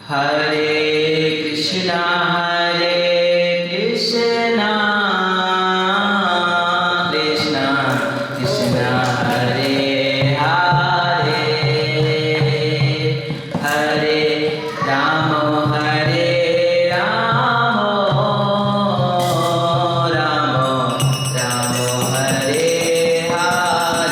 Hare Krishna, Krishna Krishna, Hare Hare, Hare Rama, Rama Rama, Hare Hare.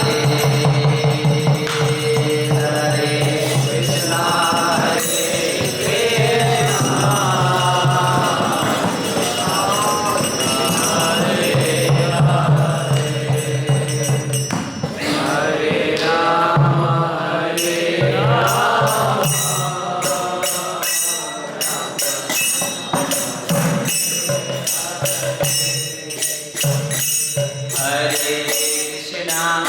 Krishna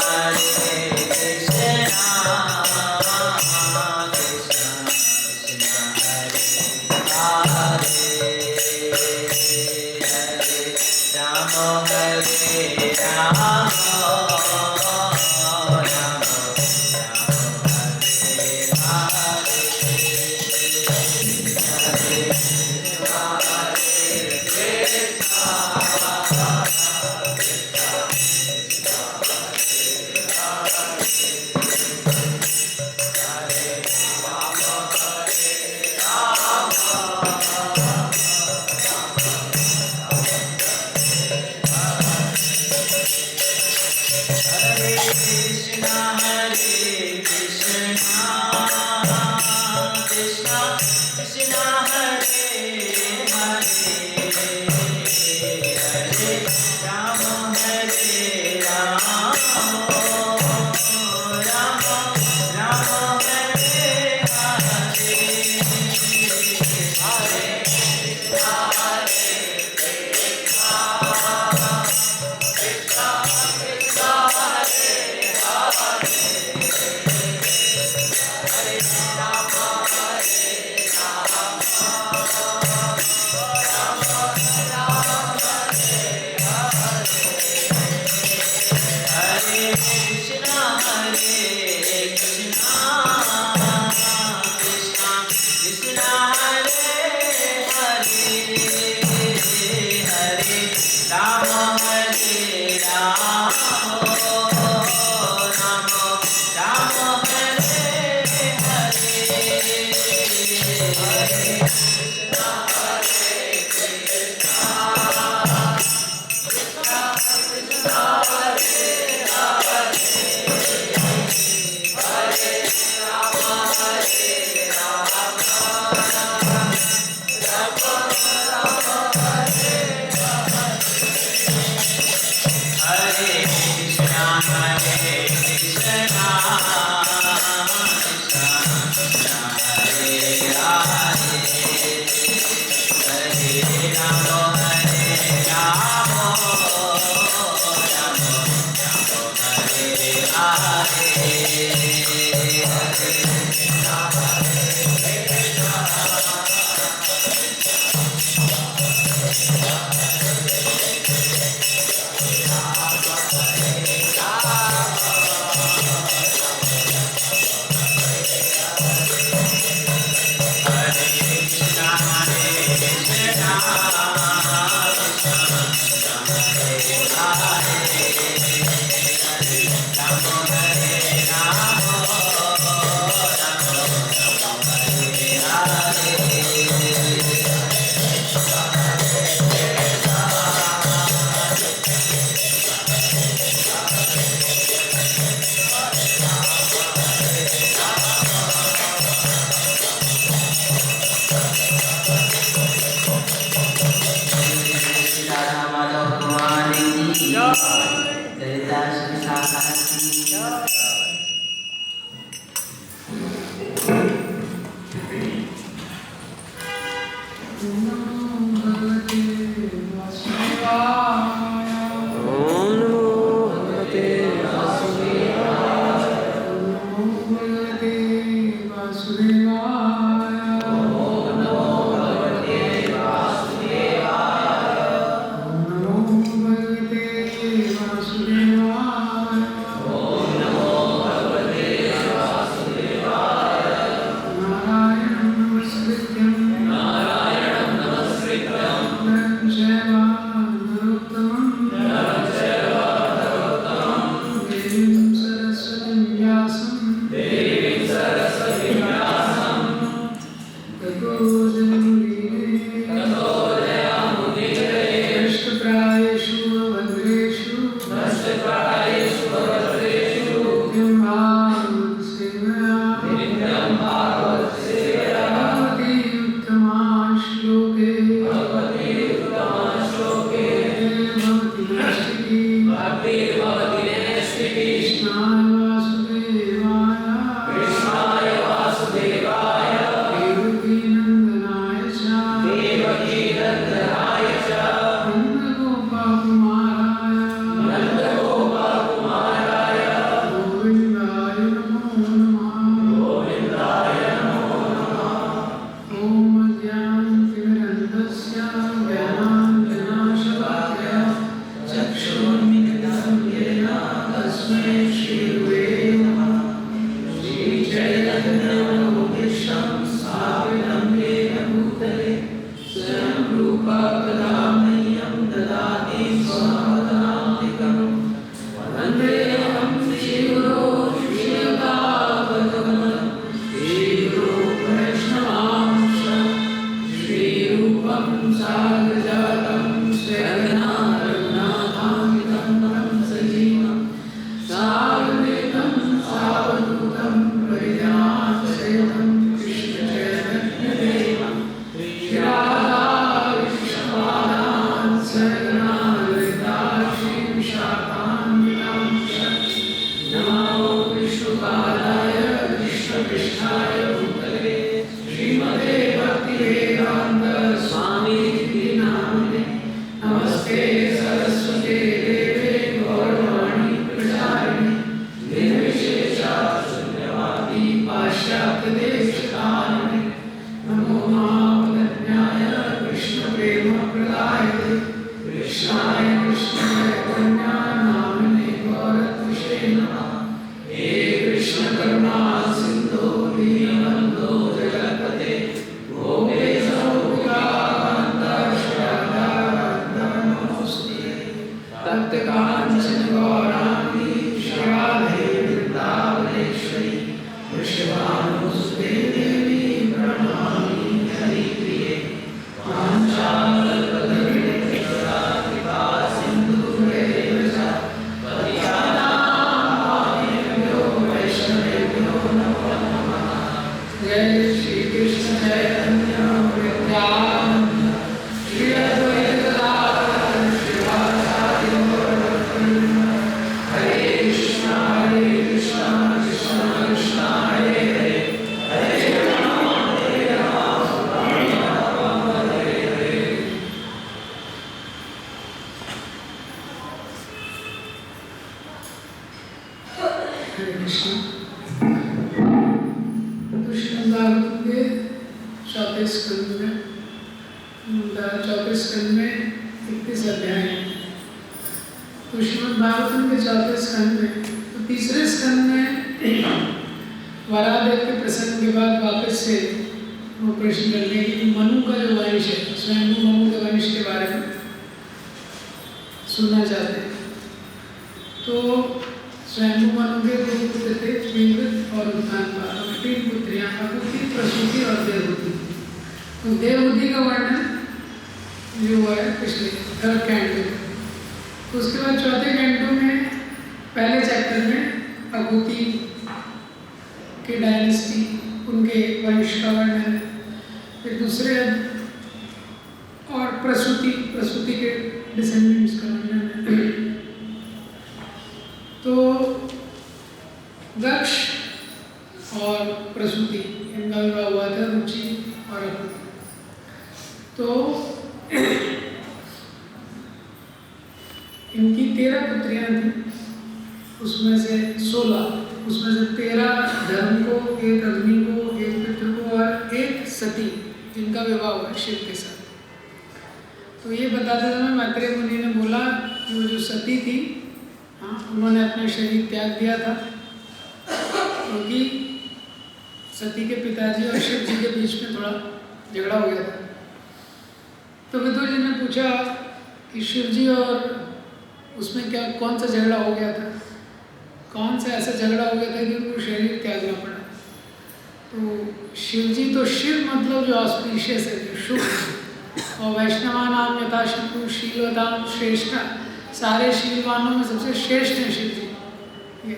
सारे शीलवानों में सबसे श्रेष्ठ हैं शिव जी,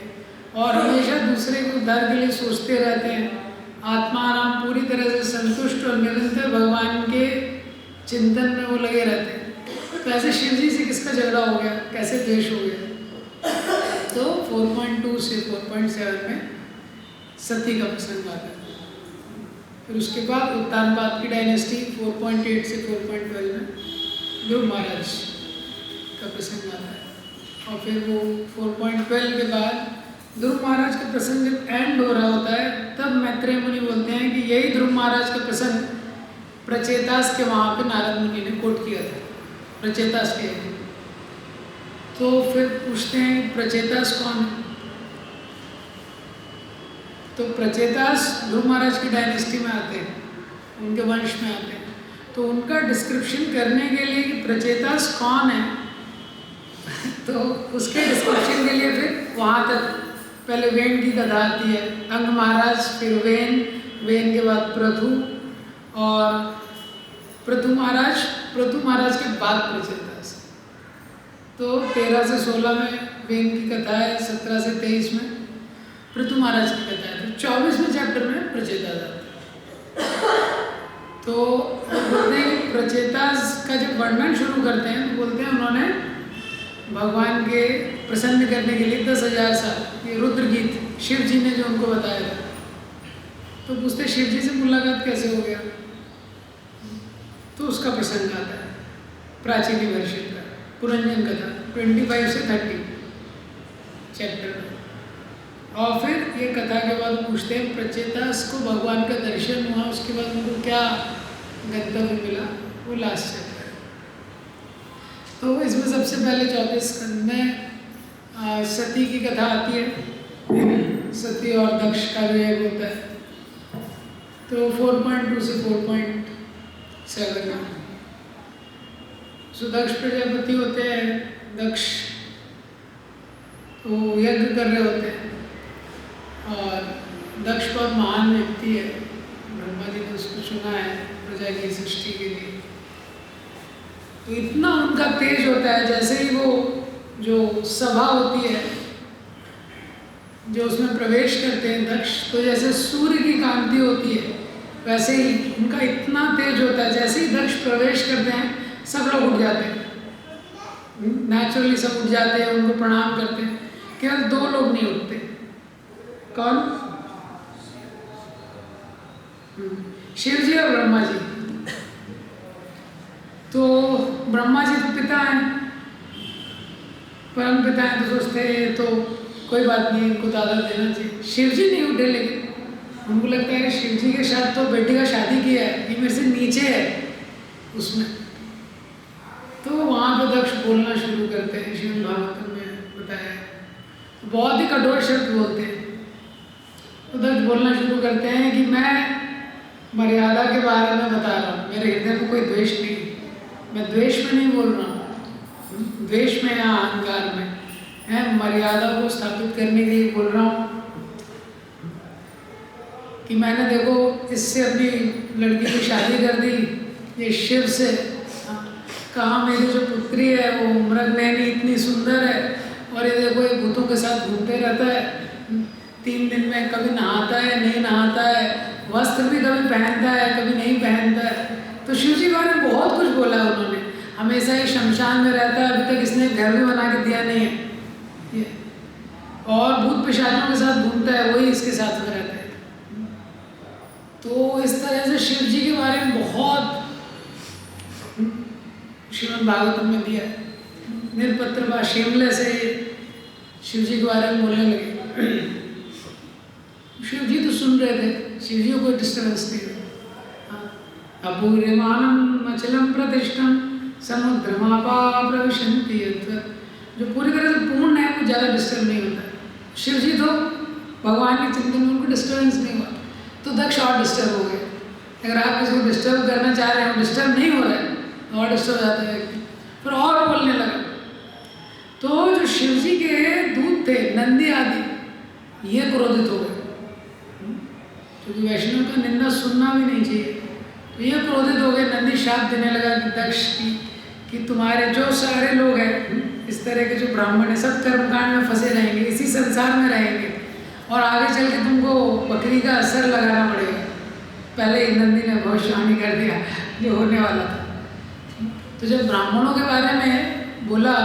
और हमेशा दूसरे को दर्द के लिए सोचते रहते हैं। आत्माराम पूरी तरह से संतुष्ट और निरंतर भगवान के चिंतन में वो लगे रहते हैं। तो ऐसे शिव जी से किसका झगड़ा हो गया, कैसे द्वेष हो गया? तो 4.2 से 4.7 में सती का प्रसंग आता है। फिर उसके बाद उत्तानपाद की डायनेस्टी 4.8 से 4.12 में ध्रुव महाराज का प्रसंग आता है। और फिर वो 4.12 के बाद ध्रुव महाराज का प्रसंग जब एंड हो रहा होता है, तब मैत्रेय मुनि बोलते हैं कि यही ध्रुव महाराज का प्रसंग प्रचेतास के वहाँ पे नारद मुनि ने कोट किया था। प्रचेतास के तो फिर पूछते हैं प्रचेतास कौन है। तो प्रचेतास ध्रुव महाराज की डायनेस्टी में आते हैं, उनके वंश में आते हैं। तो उनका डिस्क्रिप्शन करने के लिए कि प्रचेतास कौन है तो उसके डिस्क्रिप्शन के लिए फिर वहाँ तक पहले वेन की कथा आती है, अंग महाराज, फिर वेन के बाद प्रथु, और प्रथु महाराज के बाद प्रचेतास। तो 13 से 16 में वेन की कथा है, 17 से 23 में प्रथु महाराज की कथा है, फिर 24वें चैप्टर में प्रचेतास आता है। तो बोलते हैं कि प्रचेतास का जब वर्णन शुरू करते हैं तो बोलते हैं उन्होंने भगवान के प्रसन्न करने के लिए 10,000 साल, ये रुद्र गीत शिव जी ने जो उनको बताया था। तो पूछते शिव जी से मुलाकात कैसे हो गया, तो उसका प्रसंग आता है प्राचीन वर्षन का, पुरंजन कथा 25 से 30 चैप्टर में। और फिर ये कथा के बाद पूछते हैं प्रचेतास को भगवान का दर्शन हुआ, उसके बाद उनको क्या गंतव्य मिला, वो लास्ट चैप्टर है। तो इसमें सबसे पहले 34 स्कंद में सती की कथा आती है, सती और दक्ष का जो एक होता है। तो 4.2 से 4.7 में सुदक्ष प्रजापति होते हैं, दक्ष तो यज्ञ कर रहे होते हैं, और दक्ष बहुत महान व्यक्ति है, ब्रह्मा जी ने उसको चुना है प्रजा की सृष्टि के लिए। तो इतना उनका तेज होता है, जैसे ही वो जो सभा होती है जो उसमें प्रवेश करते हैं दक्ष, तो जैसे सूर्य की कांति होती है वैसे ही उनका इतना तेज होता है, जैसे ही दक्ष प्रवेश करते हैं सब लोग उठ जाते हैं, नेचुरली सब उठ जाते हैं, उनको प्रणाम करते हैं। केवल 2 लोग नहीं उठते। कौन? शिव जी और ब्रह्मा जी। तो ब्रह्मा जी तो पिता हैं, परम पिता हैं, तो सोचते हैं तो कोई बात नहीं, इनको दादा देना चाहिए। शिव जी नहीं उठे, लेकिन उनको लगता है कि शिव जी के साथ तो बेटी का शादी किया है, ये मेरे से नीचे है उसमें। तो वहाँ पे दक्ष बोलना शुरू करते हैं, श्रीमद् भागवतम में बताया है, बहुत ही कठोर शब्द बोलते हैं। तो दक्ष बोलना शुरू करते हैं कि मैं मर्यादा के बारे में बता रहा हूँ, मेरे हृदय में कोई द्वेष नहीं, मैं द्वेष में नहीं बोल रहा हूँ, द्वेष में या अहंकार में है, मर्यादा को स्थापित करने के लिए बोल रहा हूँ कि मैंने देखो इससे अपनी लड़की की शादी कर दी, ये शिव से, कहा मेरी जो पुत्री है वो मृगनयनी इतनी सुंदर है, और ये देखो ये भूतों के साथ घूमते रहता है, 3 दिन में कभी नहाता है नहीं नहाता है, वस्त्र भी कभी पहनता है कभी नहीं पहनता है। तो शिव जी के बारे में बहुत कुछ बोला है उन्होंने, हमेशा ये शमशान में रहता है, अभी तक इसने घर भी बना के दिया नहीं है ये, और भूत पिशाचों के साथ घूमता है, वही इसके साथ में रहता है। तो इस तरह से शिव जी के बारे में बहुत श्रीमद् भागवतम में दिया है। निरपत्र बा शेमले से शिव जी के बारे में बोलने लगे। शिव जी तो सुन रहे थे, शिव जी को कोई डिस्टर्बेंस नहीं हुआ। अपूर्यमानम अचलम प्रतिष्ठम समुद्रमापा प्रविशन्ति यद्वत्, जो पूरी तरह से पूर्ण है वो ज़्यादा डिस्टर्ब नहीं होता है। शिव जी तो भगवान के चिंतन में उनको डिस्टर्बेंस नहीं हुआ, तो दक्ष और डिस्टर्ब हो गए। अगर आप किसी को डिस्टर्ब करना चाह रहे हो, डिस्टर्ब नहीं हो रहा है तो और डिस्टर्ब हो जाता है व्यक्ति, फिर और बोलने लगा। तो जो शिव जी के दूत थे नंदी आदि, ये क्रोधित हो गए, क्योंकि वैष्णव का निंदा सुनना भी नहीं चाहिए। तो ये क्रोधित हो गए, नंदी शाप देने लगा कि दक्ष की कि तुम्हारे जो सारे लोग हैं इस तरह के जो ब्राह्मण हैं सब कर्मकांड में फंसे रहेंगे, इसी संसार में रहेंगे, और आगे चल के तुमको बकरी का असर लगाना पड़ेगा। पहले ही नंदी ने भविष्यवाणी कर दिया जो होने वाला था। तो जब ब्राह्मणों के बारे में बोला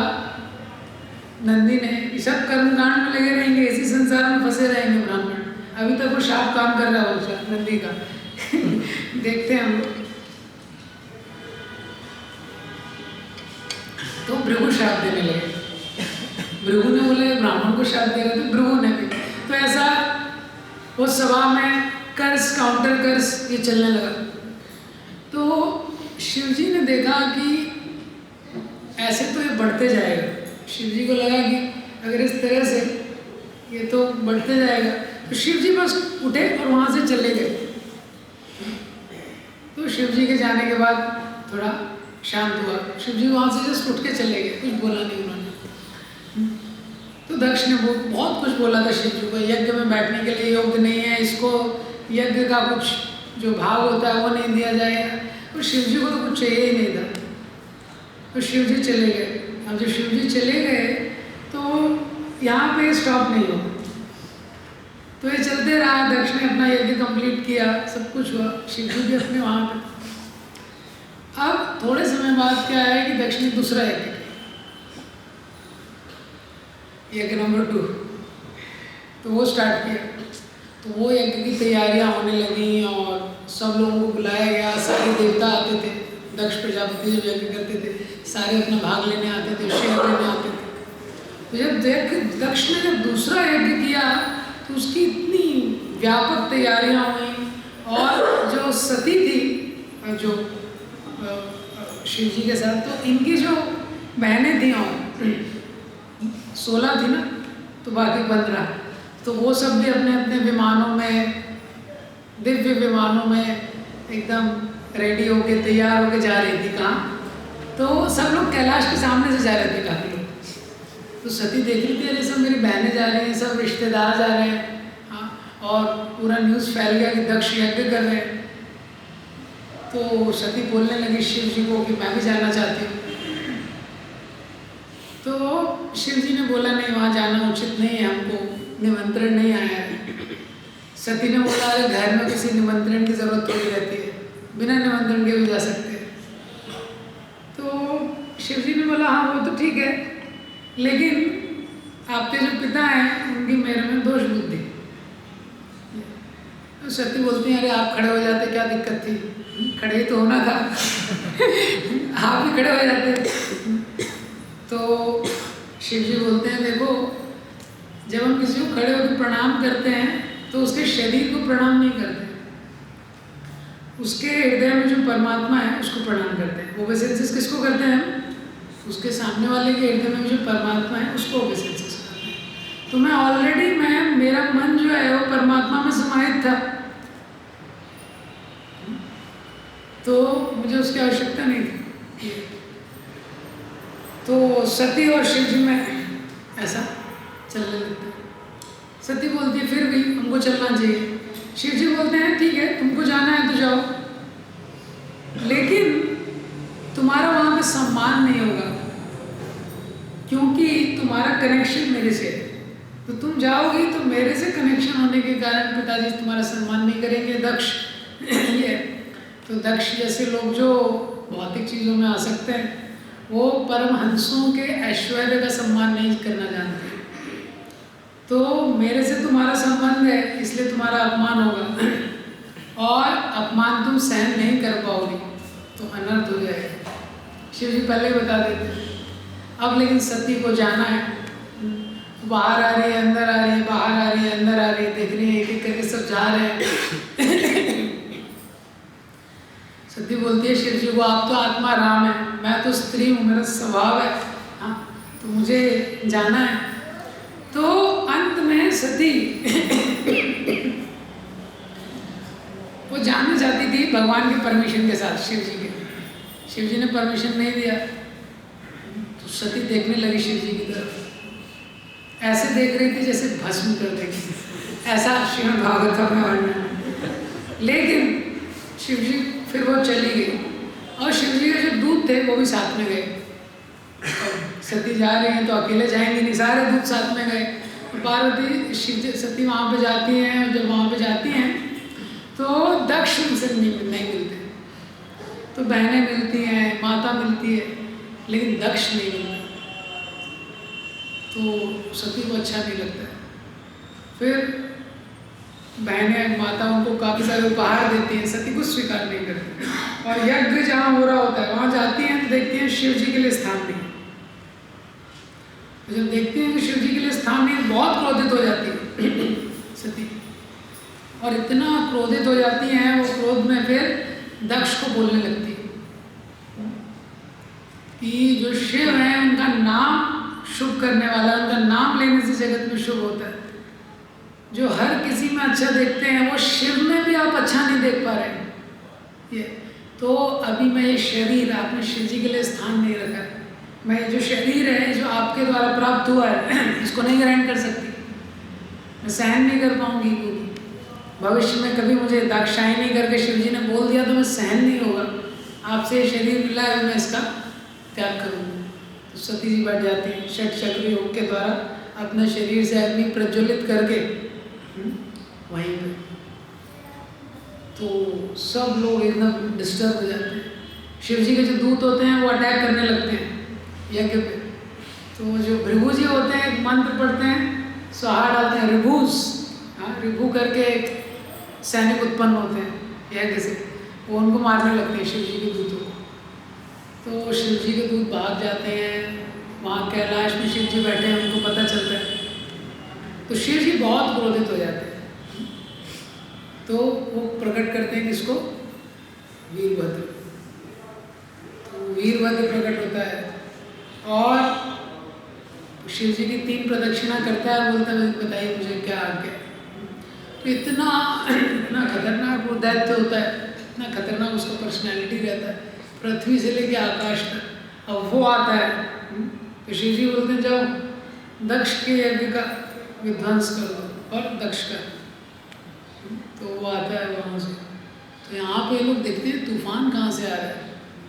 नंदी ने कि सब कर्मकांड में लगे रहेंगे, इसी संसार में फंसे रहेंगे ब्राह्मण, अभी तक वो शाप काम कर रहा है नंदी का देखते हैं हम लोग। तो भृगु शाप देने लगे, भृगु ने बोले ब्राह्मण को शाप दे रहे थे, भृगु ने भी। तो ऐसा वो सभा में कर्स काउंटर कर्स ये चलने लगा। तो शिव जी ने देखा कि ऐसे तो ये बढ़ते जाएगा, शिव जी को लगा कि अगर इस तरह से ये तो बढ़ते जाएगा, तो शिव जी बस उठे और वहाँ से चले गए। तो शिव जी के जाने के बाद थोड़ा शांत हुआ। शिव जी वहाँ से जस्ट उठ के चले गए, कुछ बोला नहीं उन्होंने। तो दक्ष ने बहुत कुछ बोला था शिव जी को, यज्ञ में बैठने के लिए योग्य नहीं है, इसको यज्ञ का कुछ जो भाव होता है वो नहीं दिया जाएगा। और शिव जी को तो कुछ चाहिए ही नहीं था। तो शिव जी चले गए। अब जब शिव जी चले गए तो यहाँ पे स्टॉप नहीं हुआ, तो ये चलते रहा। दक्ष ने अपना यज्ञ कंप्लीट किया, सब कुछ हुआ, शिव जी भी अपने वहाँ पे। अब थोड़े समय बाद क्या है कि दक्ष ने दूसरा यज्ञ किया, यज्ञ नंबर 2, तो वो स्टार्ट किया। तो वो यज्ञ की तैयारियां होने लगी और सब लोगों को बुलाया गया। सारे देवता आते थे, दक्ष प्रजापति जब यज्ञ करते थे सारे अपना भाग लेने आते थे, शेयर लेने आते थे। तो जब दक्ष ने जब दूसरा यज्ञ किया तो उसकी इतनी व्यापक तैयारियां हुई, और जो सती थी जो शिव जी के साथ, तो इनकी जो बहनें थी और 16 थी ना, तो बाकी 15, तो वो सब भी अपने अपने विमानों में, दिव्य विमानों में एकदम रेडी होके तैयार होके जा रही थी। कहाँ? तो सब लोग कैलाश के सामने से जा रहे थे काफी लोग। तो सती देख रही थी, अरे सब मेरी बहनें जा रही हैं, सब रिश्तेदार जा रहे हैं। हाँ, और पूरा न्यूज़ फैल गया कि दक्ष यज्ञ कर रहे हैं। तो सती बोलने लगी शिव जी को कि मैं भी जाना चाहती हूँ। तो शिव जी ने बोला नहीं, वहाँ जाना उचित नहीं है, हमको निमंत्रण नहीं आया है। सती ने बोला अरे घर में किसी निमंत्रण की जरूरत थोड़ी रहती है, बिना निमंत्रण के भी जा सकते हैं। तो शिव जी ने बोला हाँ वो तो ठीक है, लेकिन आपके जो पिता हैं उनकी मेरे में दोष बुद्धि। तो सती बोलती हैं अरे आप खड़े हो जाते, क्या दिक्कत थी, खड़े ही तो होना था आप भी खड़े हो जाते। तो शिव जी बोलते हैं देखो, जब हम किसी को खड़े होकर प्रणाम करते हैं तो उसके शरीर को प्रणाम नहीं करते, उसके हृदय में जो परमात्मा है उसको प्रणाम करते हैं। ओबेसेंसेस किसको करते हैं हम? उसके सामने वाले के हृदय में जो परमात्मा है उसको ओबेसेंसेस करते हैं। तो मैं ऑलरेडी मेरा मन जो है वो परमात्मा में समाहित था, तो मुझे उसकी आवश्यकता नहीं थी। तो सती और शिव जी में ऐसा चलने लगता है। सती बोलती है फिर भी हमको चलना चाहिए। शिव जी बोलते हैं ठीक है, तुमको जाना है तो जाओ, लेकिन तुम्हारा वहाँ पे सम्मान नहीं होगा, क्योंकि तुम्हारा कनेक्शन मेरे से है। तो तुम जाओगी तो मेरे से कनेक्शन होने के कारण पिताजी तुम्हारा सम्मान नहीं करेंगे। दक्ष ये तो दक्ष जैसे लोग जो भौतिक चीज़ों में आ सकते हैं, वो परमहंसों के ऐश्वर्य का सम्मान नहीं करना जानते। तो मेरे से तुम्हारा संबंध है, इसलिए तुम्हारा अपमान होगा, और अपमान तुम सहन नहीं कर पाओगे तो अनर्थ हो जाएगा। शिव जी पहले ही बता देते। अब लेकिन सती को जाना है, बाहर आ रही है, अंदर आ रही है, बाहर आ रही है, अंदर आ रही है, देख रही है, एक एक करके सब जा रहे हैं। सती बोलती है शिव जी को आप तो आत्मा राम है, मैं तो स्त्री हूँ, मेरा स्वभाव है, हाँ तो मुझे जाना है। तो अंत में सती वो जानना चाहती थी भगवान के परमिशन के साथ, शिव जी के। शिव जी ने परमिशन नहीं दिया, तो सती देखने लगी शिव जी की तरफ, ऐसे देख रही थी जैसे भस्म कर देगी, ऐसा श्रीमद् भागवत में वर्णन है। लेकिन शिव जी फिर वो चली गई, और शिव जी के जो दूत थे वो भी साथ में गए। सती जा रही हैं तो अकेले जाएंगे नहीं, सारे दूत साथ में गए। पार्वती सती वहाँ पे जाती हैं, और जब वहाँ पे जाती हैं तो दक्ष उनसे नहीं मिलते। तो बहनें मिलती हैं, माता मिलती है, लेकिन दक्ष नहीं मिलता। तो सती को अच्छा नहीं लगता है। फिर बहनें माता उनको काफ़ी सारे उपहार देती हैं, सती को स्वीकार नहीं करती। और यज्ञ जहाँ हो रहा होता है वहाँ जाती हैं तो देखती हैं शिव जी के लिए स्थान नहीं। तो जब देखती हैं कि शिव जी के लिए स्थान नहीं, बहुत क्रोधित हो जाती है सती, और इतना क्रोधित हो जाती हैं वो, क्रोध में फिर दक्ष को बोलने लगती है कि जो शिव हैं उनका नाम शुभ करने वाला, उनका नाम लेने से जगत में शुभ होता है। जो हर किसी में अच्छा देखते हैं वो शिव में भी आप अच्छा नहीं देख पा रहे हैं। ये तो अभी मैं ये शरीर, आपने शिव जी के लिए स्थान नहीं रखा, मैं जो शरीर है जो आपके द्वारा प्राप्त हुआ है इसको नहीं ग्रहण कर सकती, मैं सहन नहीं कर पाऊंगी, क्योंकि भविष्य में कभी मुझे दाक्षायणी करके शिव जी ने बोल दिया तो मैं सहन नहीं होगा, आपसे शरीर मिला है मैं इसका त्याग करूँगा। तो सती जी बैठ जाती हैं षट चक्री योग के द्वारा अपने शरीर से अग्नि प्रज्वलित करके वहीं पे, तो सब लोग एकदम डिस्टर्ब हो जाते हैं। शिव जी के जो दूत होते हैं वो अटैक करने लगते हैं यज्ञ पे। तो जो भृगु जी होते हैं एक मंत्र पढ़ते हैं, स्वाहा डालते हैं, रिभूस, हाँ रिभू करके एक सैनिक उत्पन्न होते हैं यज्ञ से, वो उनको मारने लगते हैं शिव जी के दूतों को। तो शिव जी के दूत भाग जाते हैं, वहाँ कैलाश में शिव जी बैठे हैं, उनको पता चलता है। तो शिव जी बहुत क्रोधित हो जाते हैं, तो वो प्रकट करते हैं किसको, वीरभद्र। तो वीरभद्र प्रकट होता है और शिव जी की 3 प्रदक्षिणा करता है, बोलता है बताइए मुझे क्या आज्ञा। तो इतना खतरनाक वो दैत्य होता है, इतना खतरनाक उसका पर्सनैलिटी रहता है, पृथ्वी से लेके आकाश तक। अब वो आता है तो शिव जी बोलते हैं जाओ दक्ष के यज्ञ का विध्वंस कर दो, और दक्ष का। तो वो आता है वहाँ से, तो यहाँ पे लोग देखते हैं तूफान कहाँ से आ रहा है,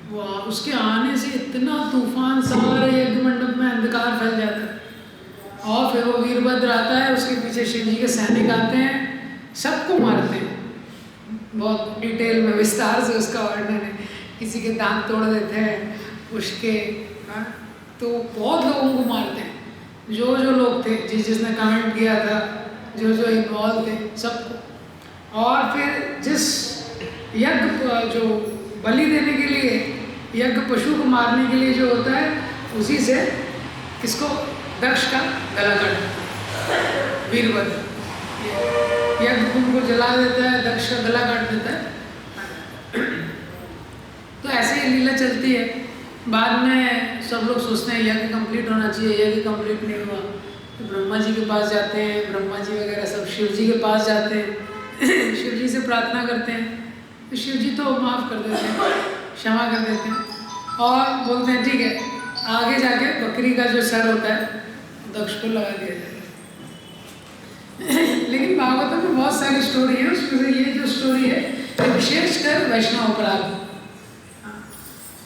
वो उसके आने से इतना तूफान, सारे यज्ञ मंडप में अंधकार फैल जाता है। और फिर वो वीरभद्र आता है, उसके पीछे शिव जी के सैनिक आते हैं, सबको मारते हैं। बहुत डिटेल में विस्तार से उसका वर्णन है, किसी के दांत तोड़ देते हैं उसके, हाँ, तो बहुत लोगों को मारते हैं, जो लोग थे, जिसने कमेंट किया था, जो इन्वॉल्व थे सबको। और फिर जिस यज्ञ जो बलि देने के लिए, यज्ञ पशु को मारने के लिए जो होता है, उसी से किसको, दक्ष का गला काट वीरभद्र, यज्ञ कुंड को जला देता है, दक्ष का गला काट देता है। तो ऐसे ही लीला चलती है। बाद में सब लोग सोचते हैं यज्ञ कंप्लीट होना चाहिए, यज्ञ कंप्लीट नहीं हुआ, तो ब्रह्मा जी के पास जाते हैं, ब्रह्मा जी वगैरह सब शिव जी के पास जाते हैं शिव जी से प्रार्थना करते हैं, तो शिव जी तो माफ़ कर देते हैं, क्षमा कर देते हैं और बोलते हैं ठीक है, आगे जाके बकरी का जो सर होता है दक्ष को लगा दिया जाएगा। लेकिन भागवतम में बहुत सारी स्टोरी है, उसमें से ये जो स्टोरी है ये विशेषकर वैष्णव अपराध,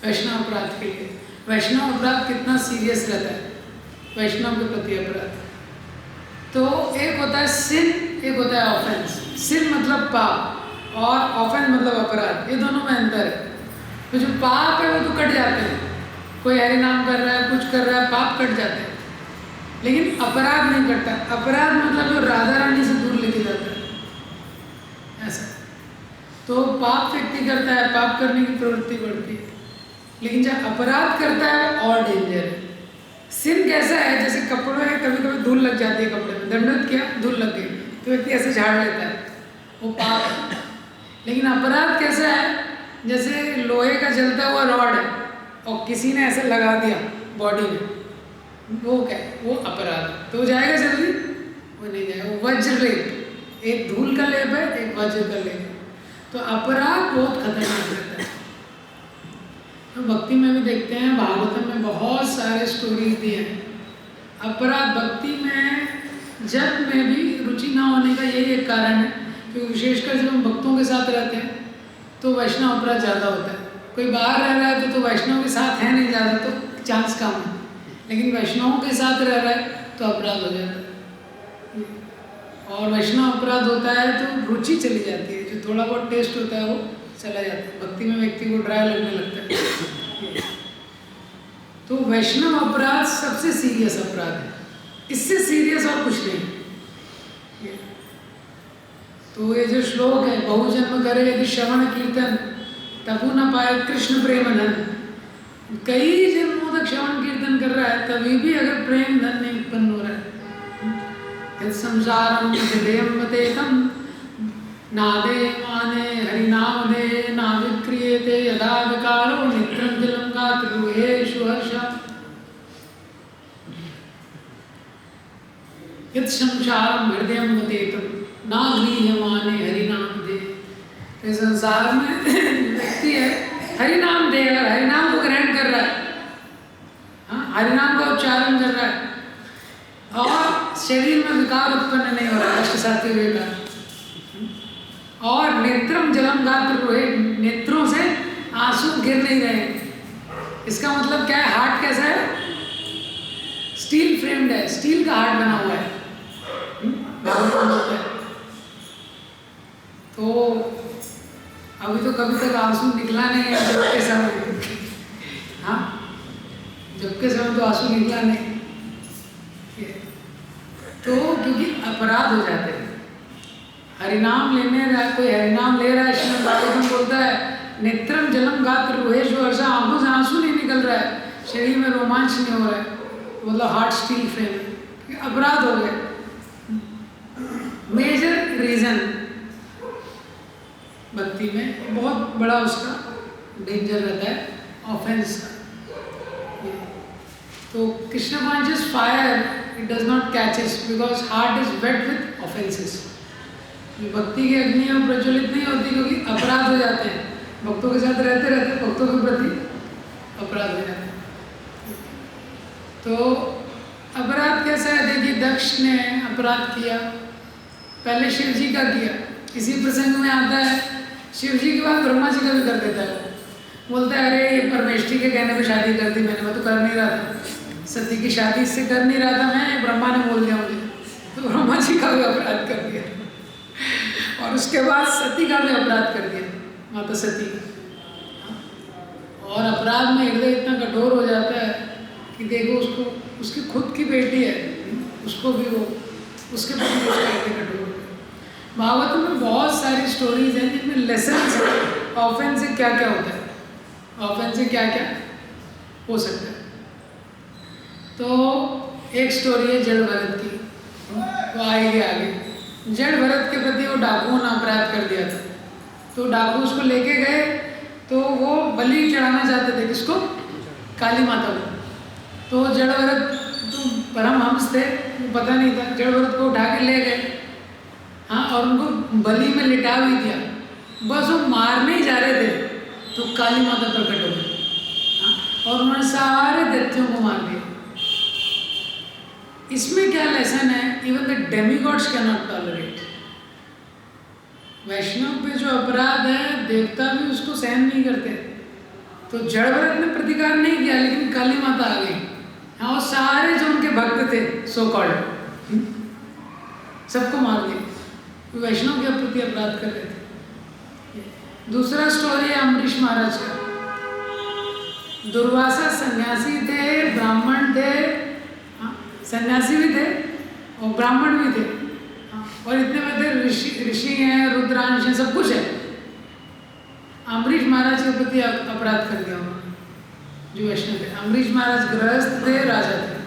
वैष्णव अपराध के लिए। वैष्णव अपराध कितना सीरियस रहता है वैष्णव के प्रति अपराध। तो एक होता है सिन, एक होता है ऑफेंस। सिन मतलब पाप और ऑफेंस मतलब अपराध, ये दोनों में अंतर है। तो जो पाप है वो तो कट जाते हैं, कोई हरि नाम कर रहा है, कुछ कर रहा है, पाप कट जाते हैं, लेकिन अपराध नहीं कटता। अपराध मतलब जो राधा रानी से दूर लेके जाता है, ऐसा। तो पाप व्यक्ति करता है, पाप करने की प्रवृत्ति बढ़ती है, लेकिन जब अपराध करता है वो और डेंजर है। सिन कैसा है, जैसे कपड़े में कभी कभी धूल लग जाती है, कपड़े में दंडवत किया, धूल लग गई, तो व्यक्ति ऐसे झाड़ लेता है, वो पाप है। लेकिन अपराध कैसा है, जैसे लोहे का जलता हुआ रॉड है और किसी ने ऐसे लगा दिया बॉडी में, वो क्या है, वो अपराध है। तो वो जाएगा जल्दी, वो नहीं जाएगा। वो वज्र लेप, एक धूल का लेप है, एक वज्र का लेप है। तो अपराध बहुत खतरनाक रहता है। तो भक्ति में भी देखते हैं, भागवतम में बहुत सारे स्टोरीज दिए हैं। अपराध भक्ति में जब में भी रुचि ना होने का यही एक कारण है, क्योंकि विशेषकर जब हम भक्तों के साथ रहते हैं तो वैष्णव अपराध ज़्यादा होता है। कोई बाहर रह रहा है तो वैष्णव के साथ है नहीं ज़्यादा, तो चांस कम है, लेकिन वैष्णवों के साथ रह रहा है तो अपराध हो जाता है। और वैष्णव अपराध होता है तो रुचि चली जाती है, जो थोड़ा बहुत टेस्ट होता है वो चला जाता है, भक्ति में व्यक्ति को ड्राई लगने लगता है। तो वैष्णव अपराध सबसे सीरियस अपराध है, इससे सीरियस और कुछ नहीं। तो ये जो श्लोक है, बहुजन्म करे यदि श्रवण कीर्तन तबु न पाए कृष्ण प्रेम धन। कई जन्मों तक श्रवण कीर्तन कर रहा है, तभी भी अगर प्रेम धन नहीं उत्पन्न हो रहा है, संसारम हृदयम नादे माने हरिनाम दे ना विक्रियते यदा विकारो नित्रम जलम का त्रिभुवेषु हर्षा। कृत संसारम हृदयम वदेतम ना गृह्यमाने हरि नाम दे। इस संसार में व्यक्ति है हरि नाम दे रहा है, हरि नाम को ग्रहण कर रहा है, हाँ, हरि नाम का उच्चारण कर रहा है और शरीर में विकार उत्पन्न नहीं हो रहा है, अष्ट साथी वेगा। और नेत्रम जलम गात्र रोहे, नेत्रों से आंसू गिर नहीं रहे। इसका मतलब क्या है? हार्ट कैसा है? स्टील फ्रेम्ड है, स्टील का हार्ट बना हुआ है। तो अभी तो कभी तक आंसू निकला नहीं है जब के समय, हाँ, जब के समय तो आंसू निकला नहीं। तो क्योंकि अपराध हो जाते हैं। हरिनाम लेने रहा, कोई हरिनाम ले रहा है, श्रीमद् भागवतम बोलता है नेत्रम जलम गात्र रोहेश वर्षा, आंखों से आंसू नहीं निकल रहा है, शरीर में रोमांच नहीं हो रहा है, मतलब हार्ट स्टील फ्रेम, अपराध हो गए। मेजर रीजन भक्ति में बहुत बड़ा उसका डेंजर रहता है, ऑफेंस का। तो Krishna conscious fire it does not catches because heart is wet with offenses. भक्ति की अग्नि में प्रज्वलित नहीं होती क्योंकि अपराध हो जाते हैं, भक्तों के साथ रहते रहते भक्तों के प्रति अपराध हो जाते हैं। तो अपराध कैसा है? देखिए, दक्ष ने अपराध किया, पहले शिव जी का किया। इसी प्रसंग में आता है शिव जी के बाद ब्रह्मा जी का भी कर देता है। बोलता है अरे परमेष्ठी के कहने पे शादी कर दी मैंने, मैं तो कर नहीं रहा था, सती की शादी इससे कर नहीं रहा था मैं, ब्रह्मा ने बोल दिया मुझे, तो ब्रह्मा जी का भी अपराध कर दिया और उसके बाद सती का भी अपराध कर दिया, माता सती का। और अपराध में हृदय इतना कठोर हो जाता है कि देखो उसको, उसकी खुद की बेटी है, उसको भी वो उसके प्रति कठोर। भागवत में बहुत सारी स्टोरीज हैं जिनमें लेसन है ऑफेंस से क्या क्या होता है, ऑफेंस से क्या क्या हो सकता है। तो एक स्टोरी है जड़ भरत की, वो आएगी आगे। जड़ भरत के प्रति वो डाकुओं ने अपराध कर दिया था, तो डाकू उसको लेके गए, तो वो बलि चढ़ाना चाहते थे, किसको? काली माता को। तो जड़ भरत तो परमहंस थे, पता नहीं था, जड़ भरत को उठा के ले गए, हाँ, और उनको बलि में लिटा भी दिया। बस वो मारने ही जा रहे थे तो काली माता प्रकट हो गई, हाँ, और उन्होंने सारे दैत्यों को मार दिया। इसमें क्या लेसन है? Even the demigods can not tolerate. Vaishnav पे जो अपराध है देवता भी उसको सहन नहीं करते। तो जड़ भरत ने प्रतिकार नहीं किया, लेकिन काली माता आ गई, हाँ, और सारे जो उनके भक्त थे सो कॉल्ड सबको मार दिया, वैष्णव के प्रति अपराध कर रहे थे। दूसरा स्टोरी है अम्बरीश महाराज का। दुर्वासा सन्यासी थे, ब्राह्मण थे, सन्यासी भी थे और ब्राह्मण भी थे, और इतने में थे ऋषि हैं, रुद्रांश हैं, सब कुछ है। अम्बरीश महाराज के प्रति अपराध कर दिया उन्होंने, जो वैष्णव थे। अम्बरीश महाराज गृहस्थ थे, राजा थे।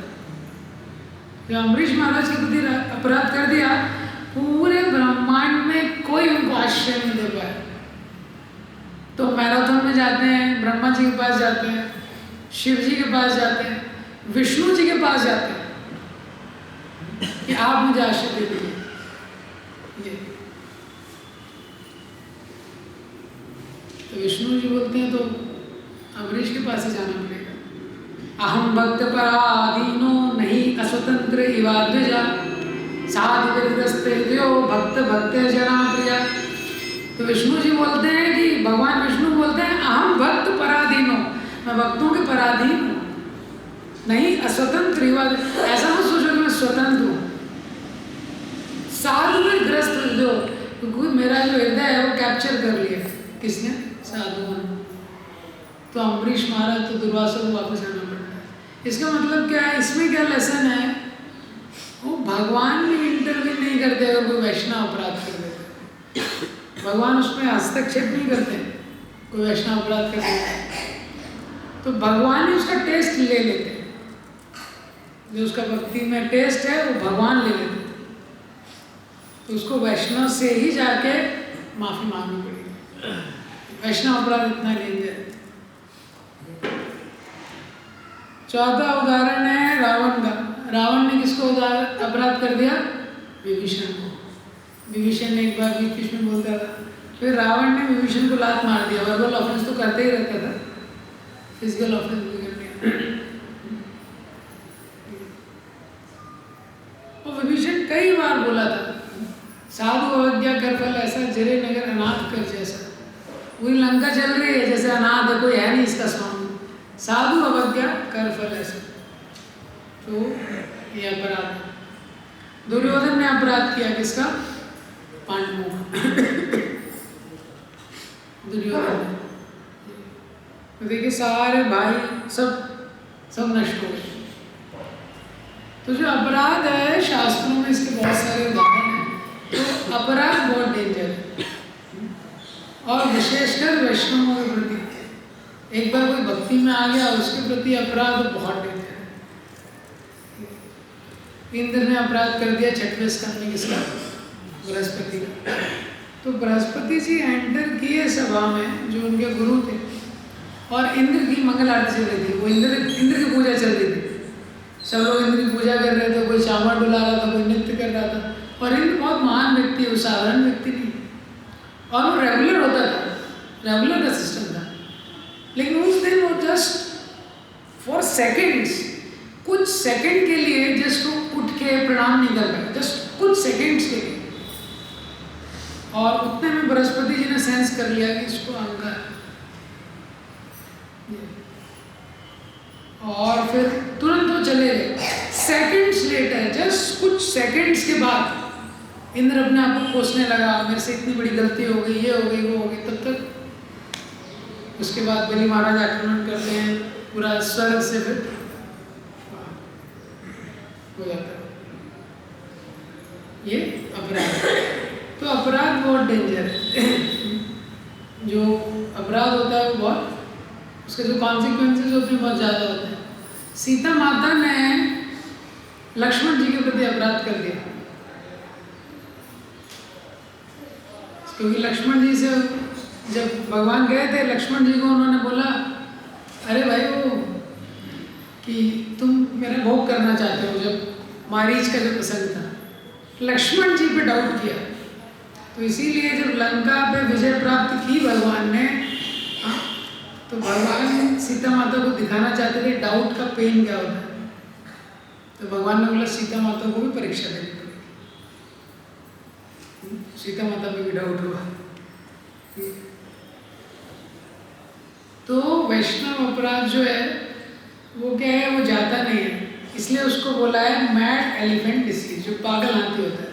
जो अम्बरीश महाराज के प्रति अपराध कर दिया, पूरे ब्रह्मांड में कोई उनको आश्रय नहीं दे पाया। तो मैराथन में जाते हैं, ब्रह्मा जी के पास जाते हैं, शिव जी के पास जाते हैं, विष्णु जी के पास जाते हैं कि आप मुझे आश्रय दे दीजिए। तो विष्णु जी बोलते हैं तो अम्बरीश के पास ही जाना पड़ेगा। अहम भक्त पराधीनो नहीं अस्वतंत्र इवाद्विजा साधुग्रस्ते दियो भक्त भक्त जना प्रिया। तो विष्णु जी बोलते हैं कि भगवान विष्णु बोलते हैं अहम भक्त पराधीनो, मैं भक्तों के पराधीन हूँ, नहीं अस्वतंत्र। ऐसा मत सोचो कि मैं स्वतंत्र हूँ। साधु में ग्रस्त जो, क्योंकि मेरा जो हृदय है वो कैप्चर कर लिया किसने? साधुओं ने। तो अम्बरीश महाराज तो दुर्वासा को वापस आना पड़ता है। इसका मतलब क्या है? इसमें क्या लेसन है? वो भगवान भी इंटरव्यू नहीं करते अगर कोई वैष्णव अपराध कर देते, भगवान उसमें हस्तक्षेप नहीं करते। कोई वैष्णव अपराध कर देते तो भगवान ही उसका टेस्ट ले लेते, जो उसका भक्ति में टेस्ट है वो भगवान ले लेते। तो उसको वैष्णव से ही जाके माफी मांगनी पड़ेगी। वैष्णव अपराध इतना डेंजर है। चौथा उदाहरण है रावण का। रावण ने किसको अपराध कर दिया? विभीषण को। विभीषण ने एक बार बीच में बोलता था, फिर रावण ने विभीषण को लात मार दिया। वर्बल ऑफेंस तो करते ही रहता था, फिजिकल ऑफेंस भी कर दिया। और विभीषण कई बार बोला था, साधु अवज्ञा कर फल ऐसा, जरे नगर अनाथ कर जैसा। पूरी लंका चल रही है जैसे अनाथ है, कोई है नहीं इसका स्वामी। साधु अवज्ञा कर फल ऐसा। तो ये अपराध, दुर्योधन ने अपराध किया किसका? पांडवों का। दुर्योधन ने, तो देखिए सारे भाई सब नष्ट हो गए। तो जो अपराध है, शास्त्रों में इसके बहुत सारे उदाहरण हैं। तो अपराध बहुत डेंजर है, और विशेषकर वैष्णवों के प्रति। एक बार कोई भक्ति में आ गया, उसके प्रति अपराध बहुत डेंजर है। इंद्र ने अपराध कर दिया 6वें स्कंद में, किसका? बृहस्पति का। तो बृहस्पति जी एंटर किए सभा में, जो उनके गुरु थे, और इंद्र की मंगल आरती चल रही थी। वो इंद्र की पूजा चल रही थी। सब लोग इंद्र की पूजा कर रहे थे, कोई चावल डुला रहा था, कोई नृत्य कर रहा था। और इंद्र बहुत महान व्यक्ति है, वो साधारण व्यक्ति नहीं, और वो रेगुलर होता था, रेगुलर का सिस्टम था। लेकिन उस दिन वो जस्ट फॉर सेकेंड्स, कुछ सेकंड के लिए जस्ट वो उठ के प्रणाम नहीं कर पाए, जस्ट कुछ सेकंड्स के लिए। और उतने में बृहस्पति जी ने सेंस कर लिया कि इसको अहंकार, और फिर तुरंत वो चले गए। सेकंड्स लेटर, जस्ट कुछ सेकंड्स के बाद इंद्र अपने आप को कोसने लगा, मेरे से इतनी बड़ी गलती हो गई, ये हो गई, वो हो गई। तब तक उसके बाद बलि महाराज आक्रमण करते हैं, पूरा स्वर्ग से फिर हो जाता है। ये अपराध। तो अपराध बहुत डेंजर है। जो अपराध होता है वो बहुत, उसके जो कॉन्सिक्वेंसेस होते हैं बहुत ज़्यादा होते हैं। सीता माता ने लक्ष्मण जी के प्रति अपराध कर दिया, क्योंकि लक्ष्मण जी से जब भगवान गए थे, लक्ष्मण जी को उन्होंने बोला, अरे भाई वो कि तुम मेरा भोग करना चाहते हो, जब मारीच का जो प्रसंग था, लक्ष्मण जी पे डाउट किया। तो इसीलिए जब लंका पे विजय प्राप्त की भगवान ने, तो भगवान सीता माता को दिखाना चाहते थे डाउट का पेन क्या होता है। तो भगवान ने बोला सीता माता को भी परीक्षा देनी पड़ेगी। सीता माता पे भी डाउट हुआ। तो वैष्णव अपराध जो है वो क्या है, वो जाता नहीं है, इसलिए उसको बोला है मैड एलिफेंट डिसीज, जो पागल हाथी होता है।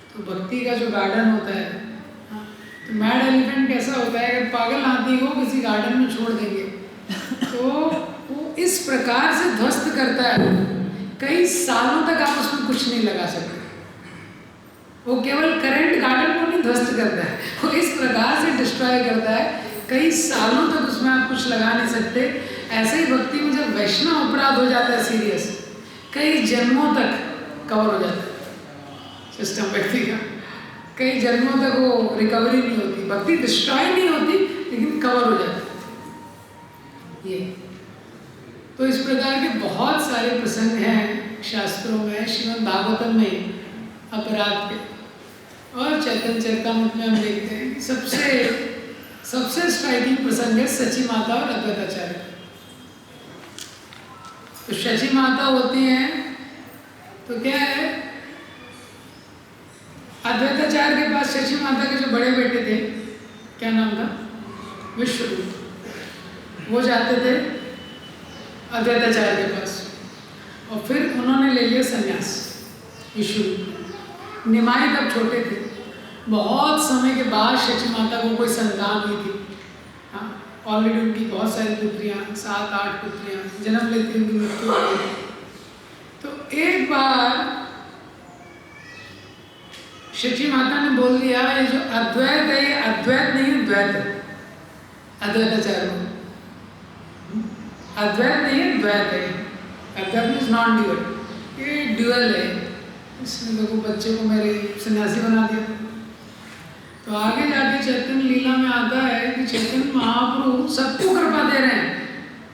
तो भक्ति का जो गार्डन होता है, तो मैड एलिफेंट कैसा होता है, अगर पागल हाथी को किसी गार्डन में छोड़ देंगे तो वो इस प्रकार से ध्वस्त करता है, कई सालों तक आप उसमें कुछ नहीं लगा सकते। वो केवल करंट गार्डन को नहीं ध्वस्त करता है, वो इस प्रकार से डिस्ट्रॉय करता है, कई सालों तक उसमें आप कुछ लगा नहीं सकते। ऐसे ही भक्ति में जब वैष्णव अपराध हो जाता है सीरियस, कई जन्मों तक कवर हो जाता है सिस्टम व्यक्ति का, कई जन्मों तक वो रिकवरी नहीं होती, भक्ति डिस्ट्रॉय नहीं होती लेकिन कवर हो जाती है। ये तो इस प्रकार के बहुत सारे प्रसंग हैं शास्त्रों में, श्रीमद् भागवतम में अपराध के, और चैतन्य चरितामृत में हम देखते हैं कि सबसे स्ट्राइकिंग प्रसंग है सची माता और अद्वैताचार्य। तो शची माता होती हैं तो क्या है, अद्वैताचार्य के पास शची माता के जो बड़े बेटे थे, क्या नाम था, विश्वरूप, वो जाते थे अद्वैताचार्य के पास, और फिर उन्होंने ले लिया संन्यास। विश्वरूप निमाई तब छोटे थे, बहुत समय के बाद शची माता को कोई संतान हुई थी। हाँ, ऑलरेडी उनकी बहुत सारी पुत्रियाँ, 7-8 पुत्रियाँ जन्म लेती, उनकी मृत्यु हो गई। तो एक बार शची माता ने बोल दिया, ये जो अद्वैत है, ये अद्वैत नहीं है, द्वैत है। अद्वैताचार्य को अद्वैत नहीं है, द्वैत है। अद्वैत मीन्स नॉन ड्यूअल, ये ड्यूअल है। इसने देखो बच्चे को मेरे सन्यासी बना दिया। तो आगे जाके चैतन्य लीला में आता है कि चैतन्य महाप्रभु सबको कृपा दे रहे हैं,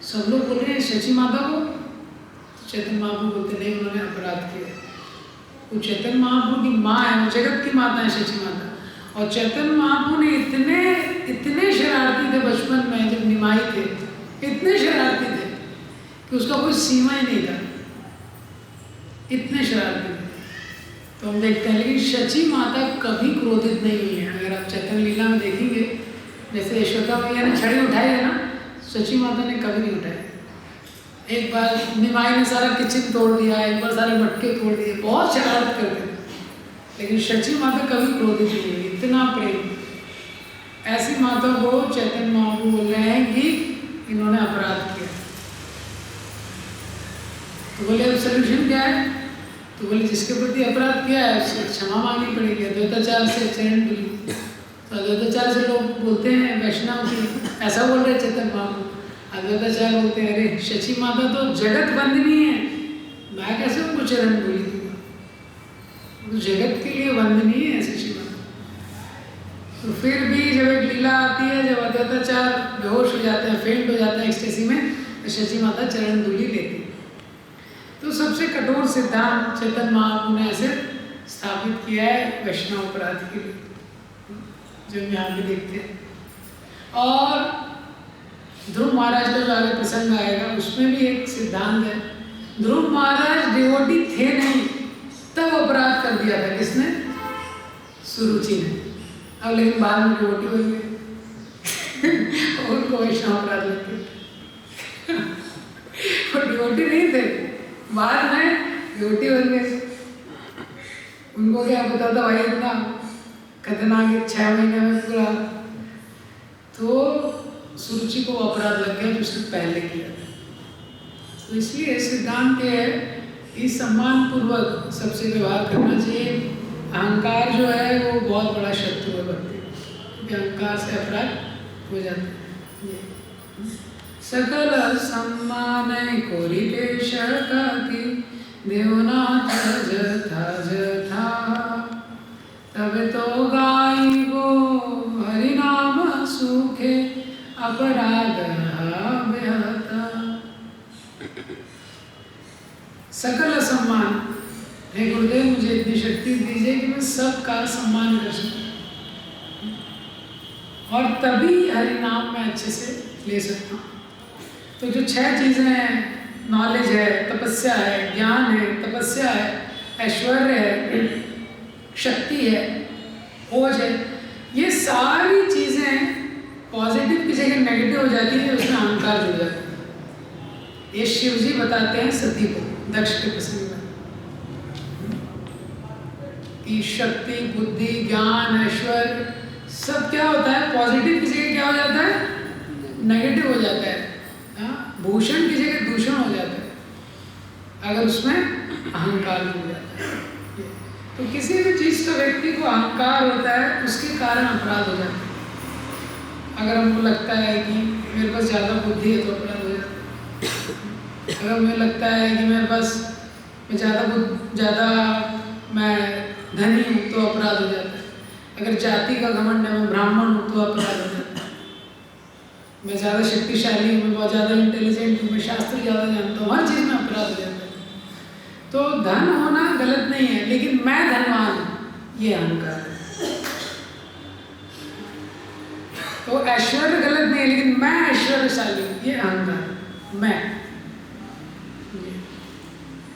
सब लोग बोल रहे हैं शची माता को। तो चैतन्य महाप्रभु बोलते नहीं, उन्होंने अपराध किया, वो चैतन्य महाप्रभु की माँ है, वो जगत की माता है शची माता। और चैतन्य महाप्रभु ने इतने शरारती थे बचपन में जब निमाई थे, इतने शरारती थे कि उसका कोई सीमा ही नहीं था, इतने शरारती थे। तो हम देखते हैं, लेकिन शची माता कभी क्रोधित नहीं हुई है। अगर आप चैतन्य लीला में देखेंगे, जैसे यशोदा मैया ने छड़ी उठाई है ना, शची माता ने कभी नहीं उठाई। एक बार निमाई ने सारा किचन तोड़ दिया, एक बार सारे मटके तोड़ दिए, बहुत शरारत करते थे, लेकिन शची माता कभी क्रोधित नहीं हुई, इतना प्रेम। ऐसी माता को चैतन्य महाप्रभु बोल रहे हैं कि इन्होंने अपराध किया। तो बोले अब सोल्यूशन क्या है? तो बोले जिसके प्रति अपराध किया है उससे क्षमा मांगनी पड़ेगी, अद्वैताचार्य से चरण धुली। तो अद्वैताचार्य से लोग बोलते हैं वैष्णव की, ऐसा बोल रहे चैतन्य महाप्रभु। अद्वैताचार्य बोलते हैं अरे शची माता तो जगत वंदनीय है, मैं कैसे उनको चरण धुली दूंगा, तो जगत के लिए वंदनीय है शची माता। तो फिर भी जब एक लीला आती है, जब अद्वैताचार्य बेहोश हो जाते हैं, फेंट हो जाते हैं एक्सटेसी में, तो शची माता चरण धुली लेती है। तो सबसे कठोर सिद्धांत चैतन्य महाप्रभु ने ऐसे स्थापित किया है वैष्णव अपराध के लिए, जो यहाँ पे देखते हैं। और ध्रुव महाराज का जो आगे प्रसंग आएगा उसमें भी एक सिद्धांत है। ध्रुव महाराज डिवोटी थे नहीं, तब अपराध कर दिया था किसने? सुरुचि ने। अब लेकिन बाद में डिवोटी बन गए उनको वैष्णव अपराध लगते, वो डिवोटी नहीं थे, बाद में डिवोटी बन गए। उनको क्या पता था भाई इतना खतरनाक 6 महीने में पूरा। तो सुरुचि को अपराध लग गया जो उसने पहले किया था। तो इसलिए सिद्धांत ये है कि सम्मान पूर्वक सबसे व्यवहार करना चाहिए। अहंकार जो है वो बहुत बड़ा शत्रु है भक्ति, क्योंकि अहंकार से अपराध हो जाता है। सकल सम्मान कोरिले शकाति देवनाथ जथा जथा, तब तो गाइबो हरिनाम सुखे अपराध बेहता। सकल सम्मान, हे गुरुदेव मुझे इतनी शक्ति दीजिए कि मैं सबका सम्मान कर सकूं, और तभी हरि नाम में अच्छे से ले सकता हूँ। तो जो 6 चीज़ें हैं, नॉलेज है, तपस्या है, ज्ञान है, तपस्या है, ऐश्वर्य है, शक्ति है, ओज है, ये सारी चीज़ें पॉजिटिव की जगह नेगेटिव हो जाती है, उसमें अहंकार जुड़ जाता है। ये शिव जी बताते हैं सती को दक्ष के प्रसंग में कि शक्ति, बुद्धि, ज्ञान, ऐश्वर्य सब क्या होता है, पॉजिटिव की जगह क्या हो जाता है, नेगेटिव हो जाता है। भूषण की जगह दूषण हो जाता है अगर उसमें अहंकार जुड़ जाता है। तो किसी भी चीज़ का व्यक्ति को अहंकार होता है, उसके कारण अपराध हो जाता है। अगर हमको लगता है कि मेरे पास ज़्यादा बुद्धि है तो अपराध हो जाता है। अगर मुझे लगता है कि मेरे पास ज़्यादा मैं धनी हूँ तो अपराध हो जाता है। अगर जाति का घमंड है, मैं ब्राह्मण हूँ तो अपराध हो जाता है। मैं ज़्यादा शक्तिशाली हूँ, मैं बहुत ज़्यादा इंटेलिजेंट हूँ, मैं शास्त्र ज़्यादा जानता हूँ, हर चीज़ में अपराध हो जाता है। तो धन होना गलत नहीं है, लेकिन मैं धनवान हूँ, ये अहंकार है। तो ऐश्वर्य गलत नहीं है, लेकिन मैं ऐश्वर्यशाली हूँ, ये अहंकार, मैं।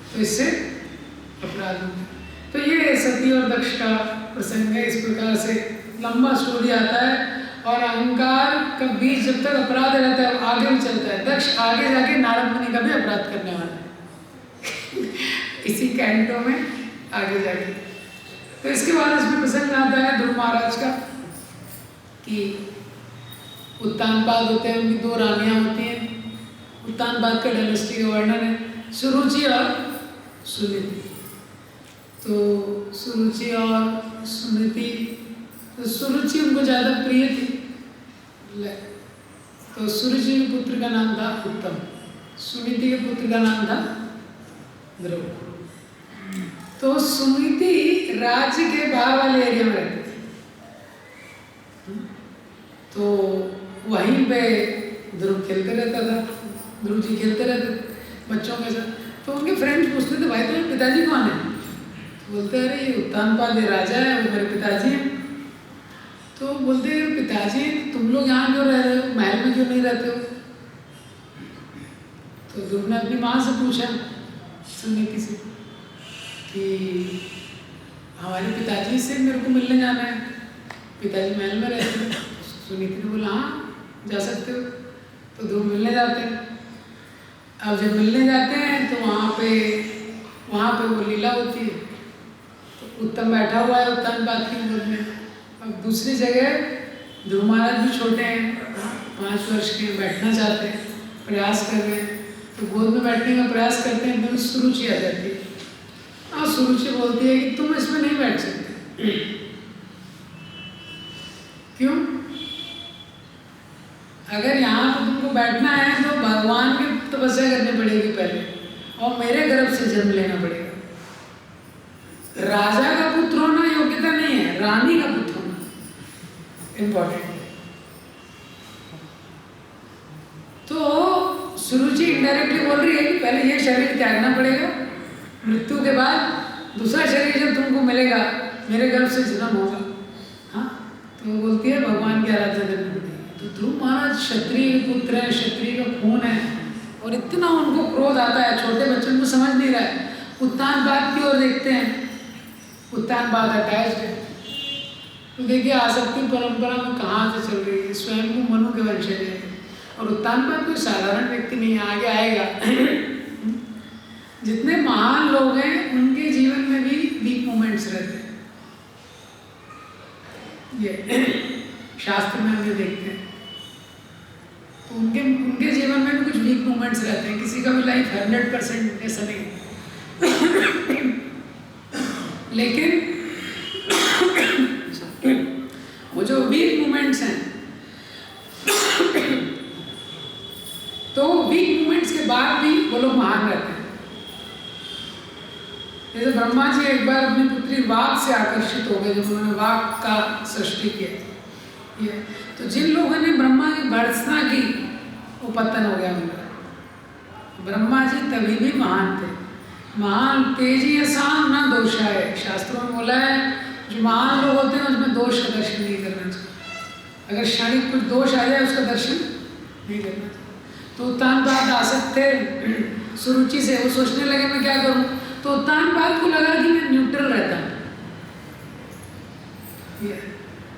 तो इससे अपराध होता है। तो ये सती और दक्ष का प्रसंग है। इस प्रकार से लंबा स्टोरी आता है, और अहंकार का बीज जब तक अपराध रहता है आगे भी चलता है। दक्ष आगे जाके नारद मुनि का भी अपराध करने वाला है इसी कैंटो में आगे जाके। तो इसके बाद इसमें प्रसंग आता है ध्रुव महाराज का कि उत्तानपाद होते हैं, उनकी 2 रानियां होती हैं। उत्तानपाद का डायनेस्टी का वर्णन है, सुरुचि और सुनीति। तो सुरुचि और सुनीति, तो सुरुचि उनको ज़्यादा प्रिय थी। तो सुरुचि के पुत्र का नाम था उत्तम, सुनीति के पुत्र का नाम था ध्रुव। तो सुनीति राज्य के बाहर वाले एरिया में रहती थी, तो वहीं पे ध्रुव खेलते रहता था। ध्रुव जी खेलते रहते थे बच्चों के साथ। तो उनके फ्रेंड्स पूछते थे भाई तुम्हारे पिताजी कौन है? बोलते अरे ये उत्तानपाद राजा है, वो मेरे पिताजी हैं। तो बोलते पिताजी तुम लोग यहाँ क्यों रह रहे हो, महल में क्यों नहीं रहते हो? तो ध्रुव ने अपनी माँ से पूछा, सुनीति से, कि हमारे पिताजी से मेरे को मिलने जाना है, पिताजी महल में रहते हैं। सुनीति ने बोला हाँ जा सकते हो। तो ध्रुव मिलने जाते हैं। अब जब मिलने जाते हैं तो वहाँ पे वो लीला होती है। तो उत्तम बैठा हुआ है उत्तानपाद की गोद में। अब दूसरी जगह ध्रुव महाराज भी छोटे हैं, 5 वर्ष के, बैठना चाहते हैं, प्रयास कर रहे हैं। तो गोद में बैठने का प्रयास करते हैं, तो सुरुचि आ जाती है। और सुरुचि बोलती है कि तुम इसमें नहीं बैठ सकते। क्यों? अगर यहाँ पर तुमको बैठना है तो भगवान की तपस्या करनी पड़ेगी पहले, और मेरे गर्भ से जन्म लेना पड़ेगा। राजा का पुत्र होना योग्यता नहीं है, रानी का पुत्र होना इम्पोर्टेंट है। तो सुरुचि इनडायरेक्टली बोल रही है कि पहले ये शरीर त्यागना पड़ेगा, मृत्यु के बाद दूसरा शरीर जब तुमको मिलेगा, मेरे गर्भ से जन्म होगा। हाँ, तो वो बोलती है भगवान की आराधना करनी पड़ेगी। तो ध्रुव महाराज क्षत्रिय पुत्र है, क्षत्रिय का खून है, और इतना उनको क्रोध आता है, छोटे बच्चों को समझ नहीं रहा है। उत्तानपाद की ओर देखते हैं, उत्तानपाद अटैच्ड है। तो देखिए आसक्ति परंपरा में कहाँ से चल रही है, स्वयं को मनु के वंशज है। और उत्तानपाद कोई साधारण व्यक्ति नहीं है, आगे आएगा। जितने महान लोग हैं उनके जीवन में भी वीक मोमेंट्स रहते हैं, ये शास्त्र में हम ये देखते हैं। तो उनके जीवन में भी कुछ वीक मोमेंट्स रहते हैं। किसी का भी लाइफ 100% ऐसा नहीं, लेकिन वो जो वीक मोमेंट्स हैं, तो वीक मोमेंट्स के बाद भी वो लोग महान रहते हैं। जैसे ब्रह्मा जी एक बार अपनी पुत्री वाक से आकर्षित हो गए जब उन्होंने वाक का सृष्टि किया। ये तो जिन लोगों ने ब्रह्मा की भर्त्सना की वो पतन हो गया उनका। ब्रह्मा जी तभी भी महान थे। महान तेजी असान ना दोषा है, शास्त्रों में बोला है जो महान लोग होते हैं उसमें दोष का दर्शन नहीं करना चाहिए। अगर क्षणिक कुछ दोष आ जाए उसका दर्शन नहीं करना चाहिए। तो उत्तानपाद आसक्त थे सुरुचि से, वो सोचने लगे मैं क्या करूं। तो उत्तानपाद को लगा कि मैं न्यूट्रल रहता हूं।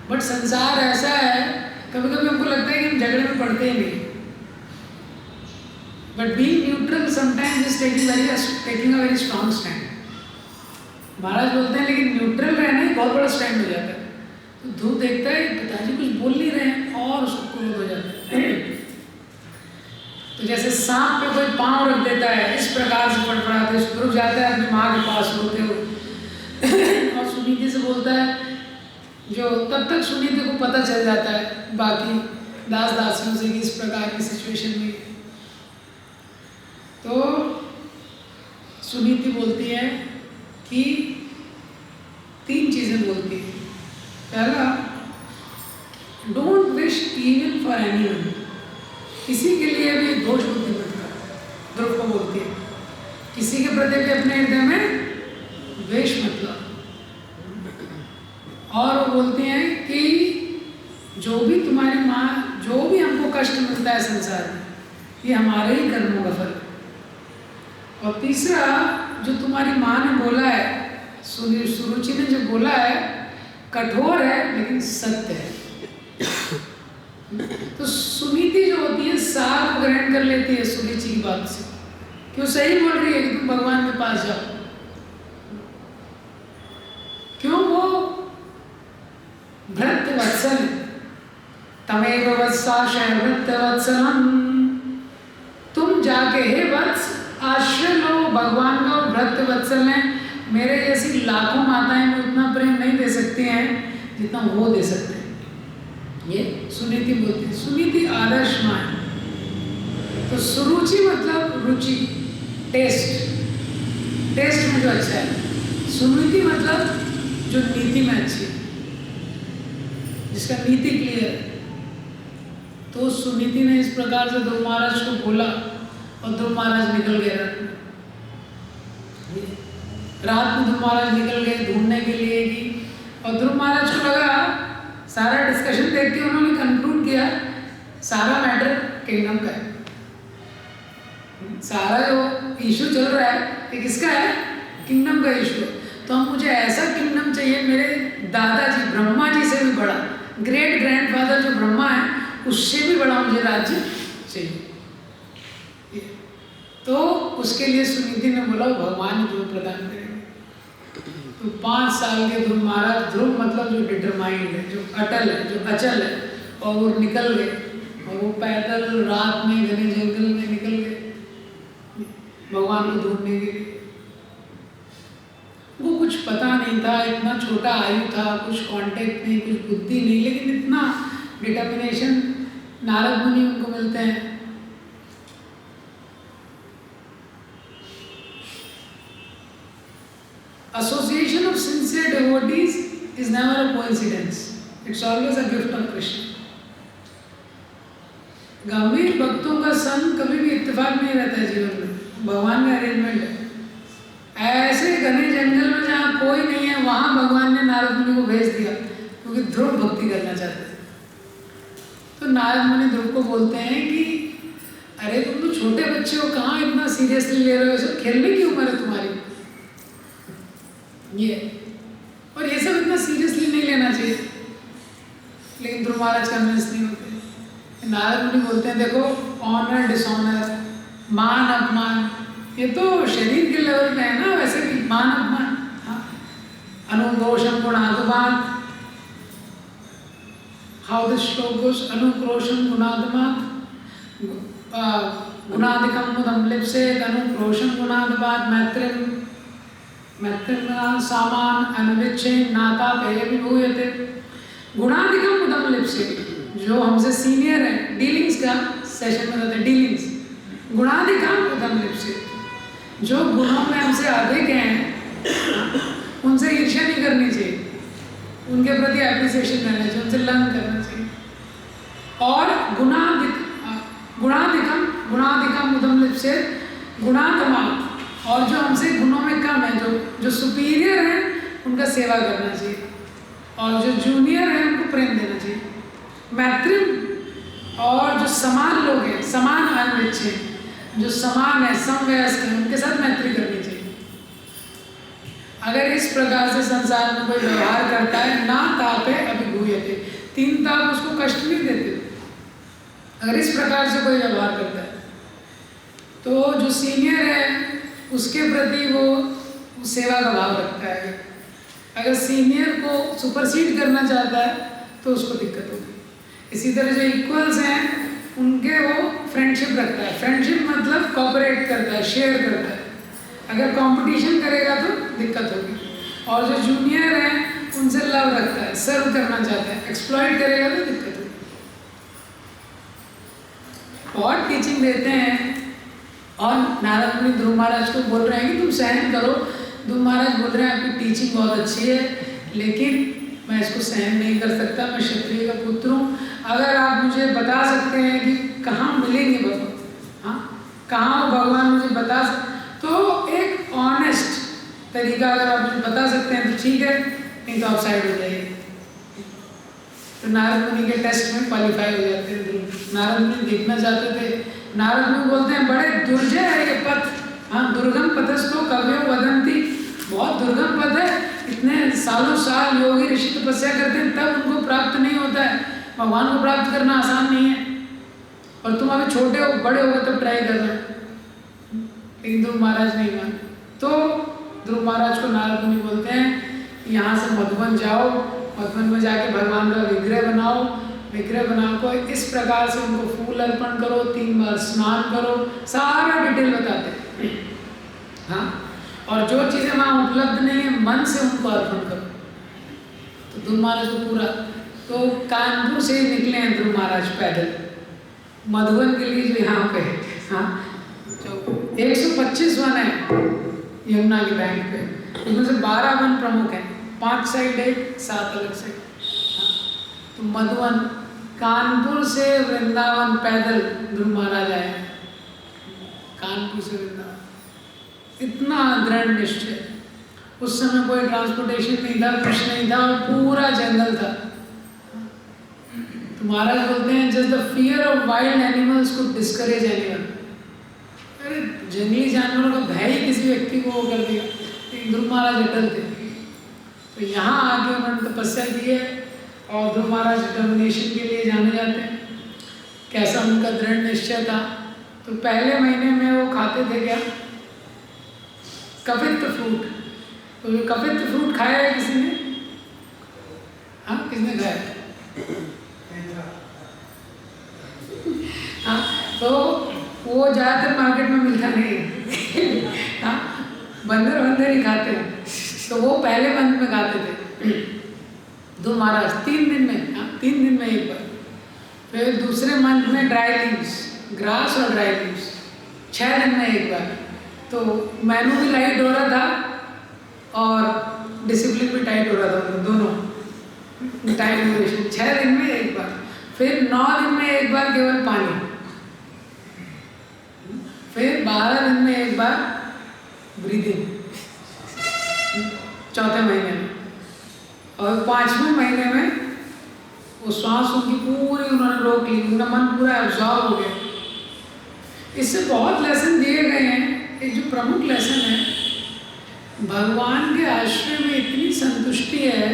बट संसार ऐसा है, कभी कभी हमको लगता है कि हम झगड़े में पड़ते ही नहीं। But being neutral sometimes is taking a very strong stand. महाराज बोलते हैं लेकिन न्यूट्रल रहना ही बहुत बड़ा स्टैंड हो जाता है। तो ध्रुव देखता है पिताजी कुछ बोल नहीं रहे हैं और उसको क्रोध हो जाता है। तो जैसे सांप पे कोई पांव रख देता है, इस प्रकार से फड़फड़ाते हुए रुक जाता है अपनी माँ के पास रोते हुए और सुनीति से बोलता है, जो तब तक सुनीति को पता चल जाता है बाकी दास दासियों से कि इस प्रकार की सिचुएशन में। तो सुनीति बोलती है कि 3 चीजें बोलती है। पहला, don't wish evil for anyone, किसी के लिए भी दोष बुद्धि मत कर। ध्रुव को बोलती है किसी के प्रति भी अपने हृदय में द्वेष मत ला। और वो बोलती हैं कि जो भी तुम्हारी माँ, जो भी हमको कष्ट मिलता है संसार में, ये हमारे ही कर्मों का फल है। और तीसरा, जो तुम्हारी माँ ने बोला है, सुरुचि ने जो बोला है, कठोर है लेकिन सत्य है। तो सुनीति जो होती है सार को ग्रहण कर लेती है सुरुचि की बात से, कि वो सही बोल रही है कि तुम भगवान के पास जाओ। क्यों? वो भृत्य वत्सल, तमेव वत्साशय भृत्य वत्सलम, तुम जाके हे वत्स आश्रय लो भगवान का। और भृत्य वत्सल है, मेरे जैसी लाखों माताएं भी उतना प्रेम नहीं दे सकती हैं जितना वो दे सकते हैं। ये सुनीति बोलती है। सुनीति आदर्श माँ है। तो सुरुचि मतलब रुचि, टेस्ट में जो अच्छा है। सुनीति मतलब जो नीति में अच्छी है, जिसका नीति क्लियर है। तो सुनीति ने इस प्रकार से ध्रुव महाराज को बोला और ध्रुव महाराज निकल गए। रात में ध्रुव महाराज निकल गए ढूंढने के लिए कि, और ध्रुव महाराज को लगा सारा डिस्कशन देख के उन्होंने कंक्लूड किया सारा मैटर किंगडम का है, सारा जो इशू चल रहा है ये किसका है, किंगडम का इशू। तो हम मुझे ऐसा किंगडम चाहिए मेरे दादाजी ब्रह्मा जी से भी बड़ा, ग्रेट ग्रैंडफादर जो ब्रह्मा है उससे भी बड़ा मुझे राज्य चाहिए। तो उसके लिए सुनीति ने बोला भगवान जो प्रदान करेंगे। तो 5 साल के ध्रुव महाराज, ध्रुव मतलब जो डिटरमाइंड है, जो अटल है, जो अचल है, और वो निकल गए और वो पैदल रात में घने जंगल में निकल गए भगवान को ढूंढने के लिए। वो कुछ पता नहीं था, इतना छोटा आयु था, कुछ कांटेक्ट नहीं, कुछ बुद्धि नहीं, लेकिन इतना डिटर्मिनेशन नारद मुनि उनको मिलते हैं। Association of sincere devotees is never a coincidence. It's always a gift of Krishna. गंभीर भक्तों का संग कभी भी इत्तेफाक नहीं रहता है जीवन में, भगवान का अरेंजमेंट है। ऐसे घने जंगल में जहाँ कोई नहीं है वहाँ भगवान ने नारद मुनि को भेज दिया क्योंकि ध्रुव भक्ति करना चाहते थे। तो नारद मुनि ध्रुव को बोलते हैं कि अरे तुम तो छोटे बच्चे हो, कहाँ इतना सीरियसली ले रहे हो, सब खेलने की उम्र है तुम्हारी ये, और ये सब इतना सीरियसली नहीं लेना चाहिए। लेकिन ध्रुव महाराज कन्विंस नहीं होते। नारद मुनि बोलते हैं देखो ऑनर डिसऑनर, मान अपमान, ये तो शरीर के लेवल पे है ना, वैसे भी मान अपमान। हाँ, अनुक्रोशम गुणादुमान, हाउ दिस श्लोक गोस, अनुक्रोशम गुणादुमान गुणादिकम मुदम लिप्सेत, अनुक्रोशम गुणादुमान मैत्रिम सामान अनुविच्छे नाता पे विभूयते। गुणादिकम मुदम लिप्सेत, जो हमसे सीनियर है, डीलिंग्स का सेशन में रहते डीलिंग्स, गुणादिकम मुदम लिप्सेत, जो गुणों में हमसे अधिक हैं उनसे ईर्ष्या नहीं करनी चाहिए, उनके प्रति एप्रिसिएशन करना चाहिए, उनसे लन करना चाहिए। और गुणादिकम मुदम लिप्सेत गुणात्मा, और जो हमसे गुणों में कम है, जो सुपीरियर है उनका सेवा करना चाहिए, और जो जूनियर है उनको प्रेम देना चाहिए। मैत्रिम, और जो समान लोग हैं, समान अनुविच्छे, जो समान है, समवयस्क है, उनके साथ मैत्री करनी चाहिए। अगर इस प्रकार से संसार में कोई व्यवहार करता है ना तापे अभिभूयते, 3 ताप उसको कष्ट नहीं देते। अगर इस प्रकार से कोई व्यवहार करता है तो जो सीनियर है उसके प्रति वो सेवा का भाव रखता है। अगर सीनियर को सुपरसीड करना चाहता है तो उसको दिक्कत होगी। इसी तरह जो इक्वल्स हैं उनके वो फ्रेंडशिप रखता है। फ्रेंडशिप मतलब कॉपरेट करता है, शेयर करता है। अगर कंपटीशन करेगा तो दिक्कत होगी। और जो जूनियर है उनसे लव रखता है, सर्व करना चाहता है, एक्सप्लॉइट करेगा तो दिक्कत होगी। और टीचिंग देते हैं, और नारद मुनि ध्रुव महाराज को बोल रहे हैं कि तुम सहन करो। ध्रुव महाराज बोल रहे हैं आपकी टीचिंग बहुत अच्छी है, लेकिन मैं इसको सहन नहीं कर सकता, मैं क्षत्रिय का पुत्र हूँ। अगर आप मुझे बता सकते हैं कि कहाँ मिलेंगे भगवान, हाँ कहाँ वो भगवान मुझे बता तो एक ऑनेस्ट तरीका अगर आप मुझे बता सकते हैं तो ठीक है, नहीं तो आप साइड हो जाइए। तो नारद मुनि के टेस्ट में क्वालिफाई हो जाते हैं ध्रुव। नारद मुनि देखना चाहते थे। नारद मुनि बोलते हैं बड़े दुर्जय है ये पथ, हाँ दुर्गम पथस्थो कव्यो वदंती, बहुत दुर्गम पथ है, इतने सालों साल योगी ऋषि तपस्या करते हैं तब उनको प्राप्त नहीं होता है। भगवान को प्राप्त करना आसान नहीं है, और तुम अभी छोटे हो, बड़े हो गए तब ट्राई कर रहे हो। लेकिन ध्रुव महाराज नहीं माने। तो ध्रुव महाराज को नारद मुनि बोलते हैं यहाँ से मधुबन जाओ, मधुबन में जाके भगवान का विग्रह बनाओ, विग्रह बना को इस प्रकार से उनको फूल अर्पण करो, 3 बार स्नान करो, सारा डिटेल बताते हैं। हाँ, और जो चीज़ें वहाँ उपलब्ध नहीं है मन से उनको अर्पण करो। तो ध्रुव महाराज को पूरा, तो कानपुर से निकले हैं ध्रुव महाराज पैदल मधुबन के लिए, जो यहाँ पे हाँ जो 125 वन है यमुना की बैंक पे, उसमें से 12 वन प्रमुख हैं, 5 साइड है, 7 अलग साइड। तो मधुबन, कानपुर से वृंदावन पैदल ध्रुव महाराज आए हैं, कानपुर से वृंदावन। इतना दृढ़ निश्चय, उस समय कोई ट्रांसपोर्टेशन नहीं था, कुछ नहीं था, और पूरा जंगल था। तो महाराज बोलते हैं just the fear of wild animals could discourage anyone. अरे जंगली जानवरों का भय ही किसी व्यक्ति को वो कर दिया। लेकिन ध्रुव महाराज अटल थे। तो यहाँ आके उन्होंने तपस्या की है, और ध्रुव महाराज डिटर्मिनेशन के लिए जाने जाते हैं। कैसा उनका दृढ़ निश्चय था। तो पहले महीने में वो खाते थे क्या, कपित्त फ्रूट। तो ये कपित्त फ्रूट खाया है किसी ने? हाँ, किसने खाया? हाँ, तो वो ज़्यादातर मार्केट में मिलता नहीं है। हाँ, बंदर ही खाते हैं। तो वो पहले मंथ में खाते थे ध्रुव महाराज, 3 दिन में। हाँ, 3 दिन में एक बार। फिर दूसरे मंथ में ड्राई लीव्स, ग्रास और ड्राई लीव्स 6 दिन में एक बार। तो मेनू भी लाइट हो रहा था और डिसिप्लिन भी टाइट हो रहा था, दोनों टाइम ड्यूरेशन। 6 दिन में एक बार। फिर 9 दिन में एक बार केवल पानी। फिर 12 दिन में एक बार ब्रीदिंग, 4थे महीने में। और 5वें महीने में वो श्वास उनकी पूरी उन्होंने रोक ली, उनका मन पूरा एब्जॉर्ब हो गया। इससे बहुत लेसन दिए गए हैं। एक जो प्रमुख लेसन है, भगवान के आश्रय में इतनी संतुष्टि है,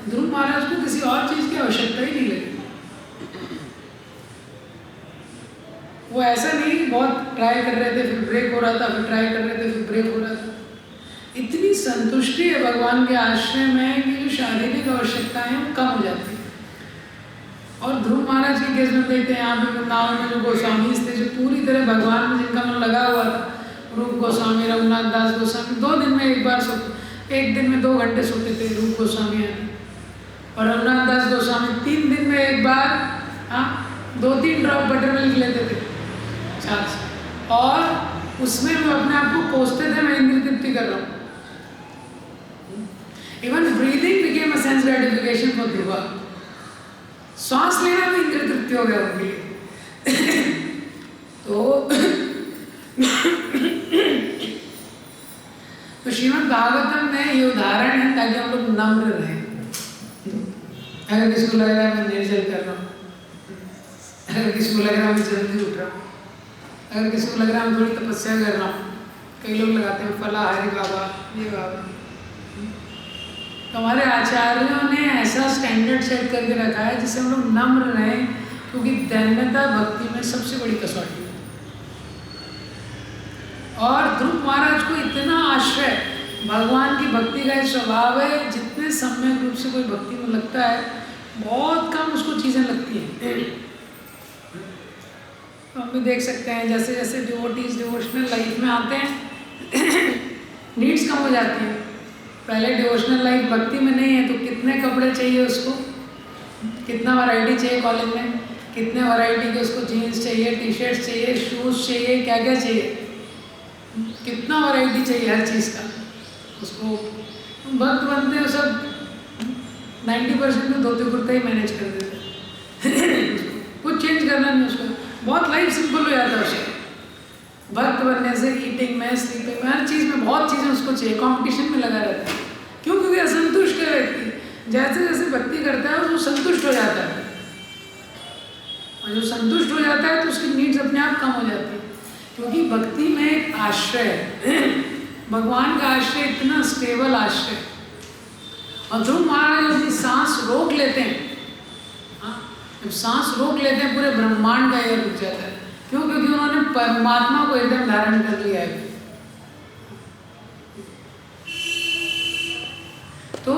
ध्रुव महाराज को किसी और चीज़ की आवश्यकता ही नहीं लगी। वो ऐसा नहीं बहुत ट्राई कर रहे थे फिर ब्रेक हो रहा था, फिर ट्राई कर रहे थे फिर ब्रेक हो रहा था। इतनी संतुष्टि है भगवान के आश्रय में कि जो शारीरिक आवश्यकताएं हैं वो कम हो जाती है। और ध्रुव महाराज के केस में देखते हैं, यहाँ पे वृंदावन में जो गोस्वामी थे, जो पूरी तरह भगवान में जिनका मन लगा हुआ था, रूप गोस्वामी, रघुनाथ दास गोस्वामी 2 दिन में एक बार सोते, 1 दिन में 2 घंटे सोते थे रूप गोस्वामी आदि। और रघुनाथ दास गोस्वामी 3 दिन में एक बार 2-3 ड्रॉप बटर मिल्क लेते थे छाछ, और उसमें वो अपने आप को कोसते थे मैं इंद्रिय तृप्ति कर रहा हूँ। Even breathing became a sense gratification for Dhruva. सांस लेना भी इंद्रिय तृप्ति हो गया उनके लिए। तो श्रीमद् भागवतम में ये उदाहरण है ताकि हम लोग नम्र रहें। अगर किसी को लग रहा है मैं निर्जल कर रहा हूँ, अगर किसी को लग रहा है मैं जल्दी उठ रहा हूँ, अगर किसी को लग रहा है मैं थोड़ी तपस्या कर रहा हूँ, कई लोग लगाते हैं फलाहारी बाबा, ये बाबा। तो हमारे आचार्यों ने ऐसा स्टैंडर्ड सेट करके रखा है जिससे हम लोग नम्र रहें, क्योंकि दैन्यता भक्ति में सबसे बड़ी कसौटी है। और ध्रुव महाराज को इतना आश्रय, भगवान की भक्ति का एक स्वभाव है, जितने सम्यक रूप से कोई भक्ति में लगता है बहुत कम उसको चीज़ें लगती हैं। तो हम भी देख सकते हैं जैसे जैसे डिवोटीज डिवोशनल लाइफ में आते हैं नीड्स कम हो जाती हैं। पहले डिवोशनल लाइफ भक्ति में नहीं है तो कितने कपड़े चाहिए उसको, कितना वैरायटी चाहिए कॉलेज में, कितने वैरायटी के उसको जीन्स चाहिए, टी शर्ट्स चाहिए, शूज़ चाहिए, क्या क्या चाहिए, कितना वैरायटी चाहिए हर चीज़ का उसको। भक्त बनते हैं सब 90% में धोती कुर्ता ही मैनेज कर देते कुछ चेंज करना नहीं उसको, बहुत लाइफ सिंपल हो जाता है उसका। भक्त बनने से ईटिंग में, स्लीपिंग में, हर चीज़ में बहुत चीज़ें उसको चाहिए, कंपटीशन में लगा रहता है। क्यों? क्योंकि असंतुष्ट है व्यक्ति। जैसे जैसे भक्ति करता है वो संतुष्ट हो जाता है, और जो संतुष्ट हो जाता है तो उसकी नीड्स अपने आप कम हो जाती है। क्योंकि भक्ति में एक आश्रय है, भगवान का आश्रय इतना स्टेबल आश्रय। और ध्रुव महाराज अपनी सांस रोक लेते हैं, जब सांस रोक लेते हैं पूरे ब्रह्मांड का एयर रुक जाता है। क्यों? क्योंकि उन्होंने परमात्मा को एकदम धारण कर लिया है। तो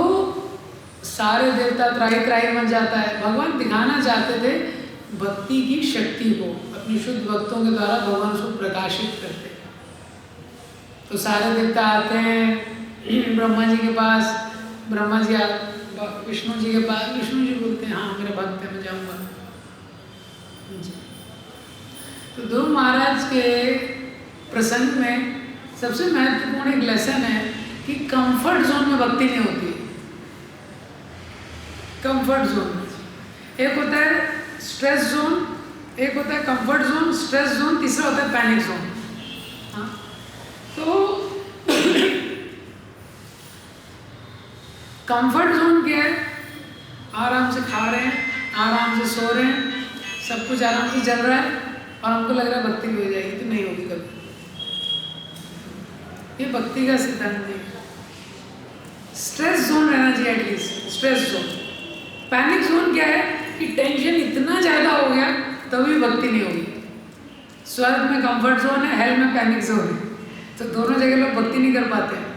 सारे देवता त्राही त्राही मच जाता है। भगवान दिखाना चाहते थे भक्ति की शक्ति को, अपनी शुद्ध भक्तों के द्वारा भगवान उसको प्रकाशित करते। तो सारे देवता आते हैं ब्रह्मा जी के पास, ब्रह्मा जी विष्णु जी के पास, विष्णु जी बोलते हैं हाँ मेरा भक्त है मैं जाऊँगा। तो ध्रुव महाराज के प्रसंग में सबसे महत्वपूर्ण एक लेसन है कि कंफर्ट जोन में भक्ति नहीं होती। कंफर्ट जोन एक होता है स्ट्रेस जोन, एक होता है कंफर्ट जोन, स्ट्रेस जोन, तीसरा होता है पैनिक जोन। हाँ, तो कंफर्ट जोन क्या है? आराम से खा रहे हैं, आराम से सो रहे हैं, सब कुछ आराम से चल रहा है और हमको लग रहा है भक्ति भी हो जाएगी, तो नहीं होगी कभी। ये भक्ति का सिद्धांत नहीं है। स्ट्रेस जोन रहना चाहिए at least, stress zone. Panic zone क्या है कि टेंशन इतना ज़्यादा हो गया तभी भक्ति नहीं होगी। स्वर्ग में कंफर्ट जोन है, हेल में पैनिक जोन है, तो दोनों जगह लोग भक्ति नहीं कर पाते हैं।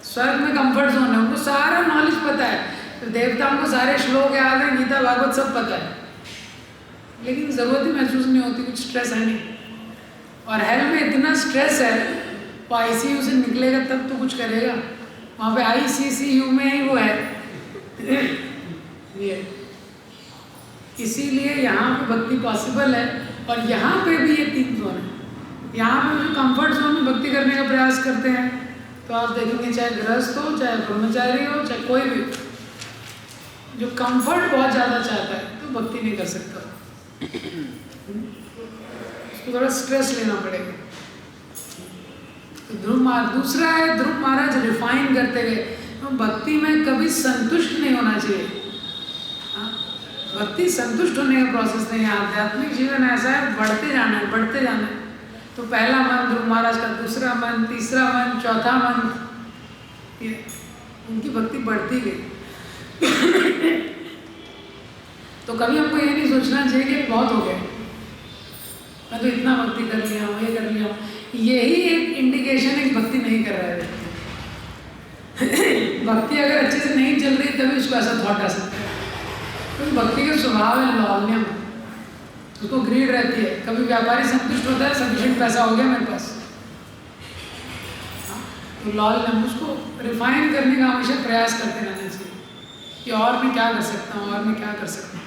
स्वर्ग में कंफर्ट जोन है, उनको सारा नॉलेज पता है, तो देवताओं को सारे श्लोक याद है, गीता भागवत सब पता है, लेकिन ज़रूरत ही महसूस नहीं होती, कुछ स्ट्रेस है नहीं। और हेल में इतना स्ट्रेस है, वो आईसीयू से निकलेगा तब तो कुछ करेगा, वहाँ पे आईसीसीयू में ही वो है। ये इसीलिए यहाँ पे भक्ति पॉसिबल है, और यहाँ पे भी ये 3 जोन है। यहाँ पे जो कंफर्ट जोन में भक्ति करने का प्रयास करते हैं, तो आप देखेंगे चाहे गृहस्थ हो, चाहे ब्रह्मचारी हो, चाहे कोई भी, जो कंफर्ट बहुत ज़्यादा चाहता है तो भक्ति नहीं कर सकता, उसको थोड़ा स्ट्रेस लेना पड़ेगा। तो दूसरा है ध्रुव महाराज रिफाइन करते गए, तो भक्ति में कभी संतुष्ट नहीं होना चाहिए। भक्ति संतुष्ट होने का प्रोसेस नहीं है, आध्यात्मिक जीवन ऐसा है, बढ़ते जाना है, बढ़ते जाना है। तो पहला मन ध्रुव महाराज का, दूसरा मन, तीसरा मन, चौथा मन, ये उनकी भक्ति बढ़ती गई। तो कभी हमको ये नहीं सोचना चाहिए कि बहुत हो गया, मैं तो इतना भक्ति कर लिया हूँ, ये कर लिया हूँ। यही एक इंडिकेशन है कि भक्ति नहीं कर रहा है। भक्ति अगर अच्छे से नहीं चल रही तभी उसको ऐसा थॉट आ सकता है, क्योंकि भक्ति का स्वभाव है लौल्यम, उसको ग्रीड रहती है। कभी व्यापारी संतुष्ट होता है, सफिशिएंट पैसा हो गया मेरे पास, तो लौल्यम, उसको रिफाइन करने का हमेशा प्रयास करते रहना चाहिए कि और मैं क्या कर सकता हूँ, और मैं क्या कर सकता हूँ।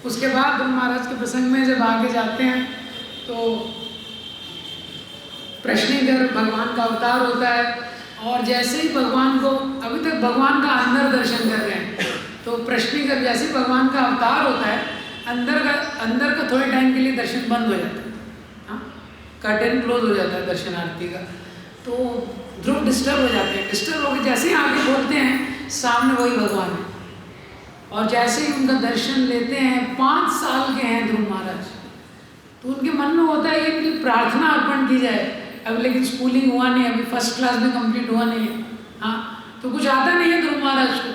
उसके बाद ध्रुव महाराज के प्रसंग में जब आगे जाते हैं तो प्रश्निकर भगवान का अवतार होता है, और जैसे ही भगवान को, अभी तक भगवान का अंदर दर्शन कर रहे हैं, तो प्रश्निकर जैसे ही भगवान का अवतार होता है, अंदर का थोड़े टाइम के लिए दर्शन बंद हो जाता है, हाँ, कर्टेन क्लोज हो जाता है दर्शनार्थी का। तो ध्रुव डिस्टर्ब हो जाते हैं, डिस्टर्ब होकर जैसे ही आगे बोलते हैं सामने वही भगवान है, और जैसे ही उनका दर्शन लेते हैं, 5 साल के हैं ध्रुव महाराज, तो उनके मन में होता है कि प्रार्थना अर्पण की जाए। अब लेकिन स्कूलिंग हुआ नहीं, अभी फर्स्ट क्लास भी कंप्लीट हुआ नहीं है, हाँ, तो कुछ आता नहीं है ध्रुव महाराज को,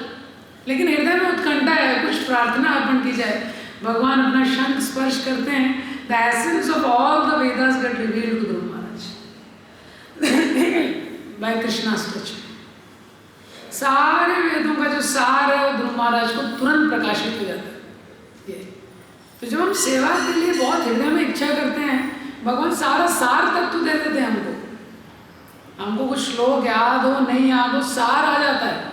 लेकिन हृदय में उत्कंठा है, कुछ प्रार्थना अर्पण की जाए। भगवान अपना शंख स्पर्श करते हैं, the essence of all the Vedas get revealed to Dhruv Maharaj by Krishnashtak. सारे वेदों का जो सार है वो ध्रुव महाराज को तुरंत प्रकाशित हो जाता है। तो जब हम सेवा के लिए बहुत हृदय में इच्छा करते हैं, भगवान सारा सार तत्व दे देते हैं हमको कुछ श्लोक याद हो नहीं याद हो, सार आ जाता है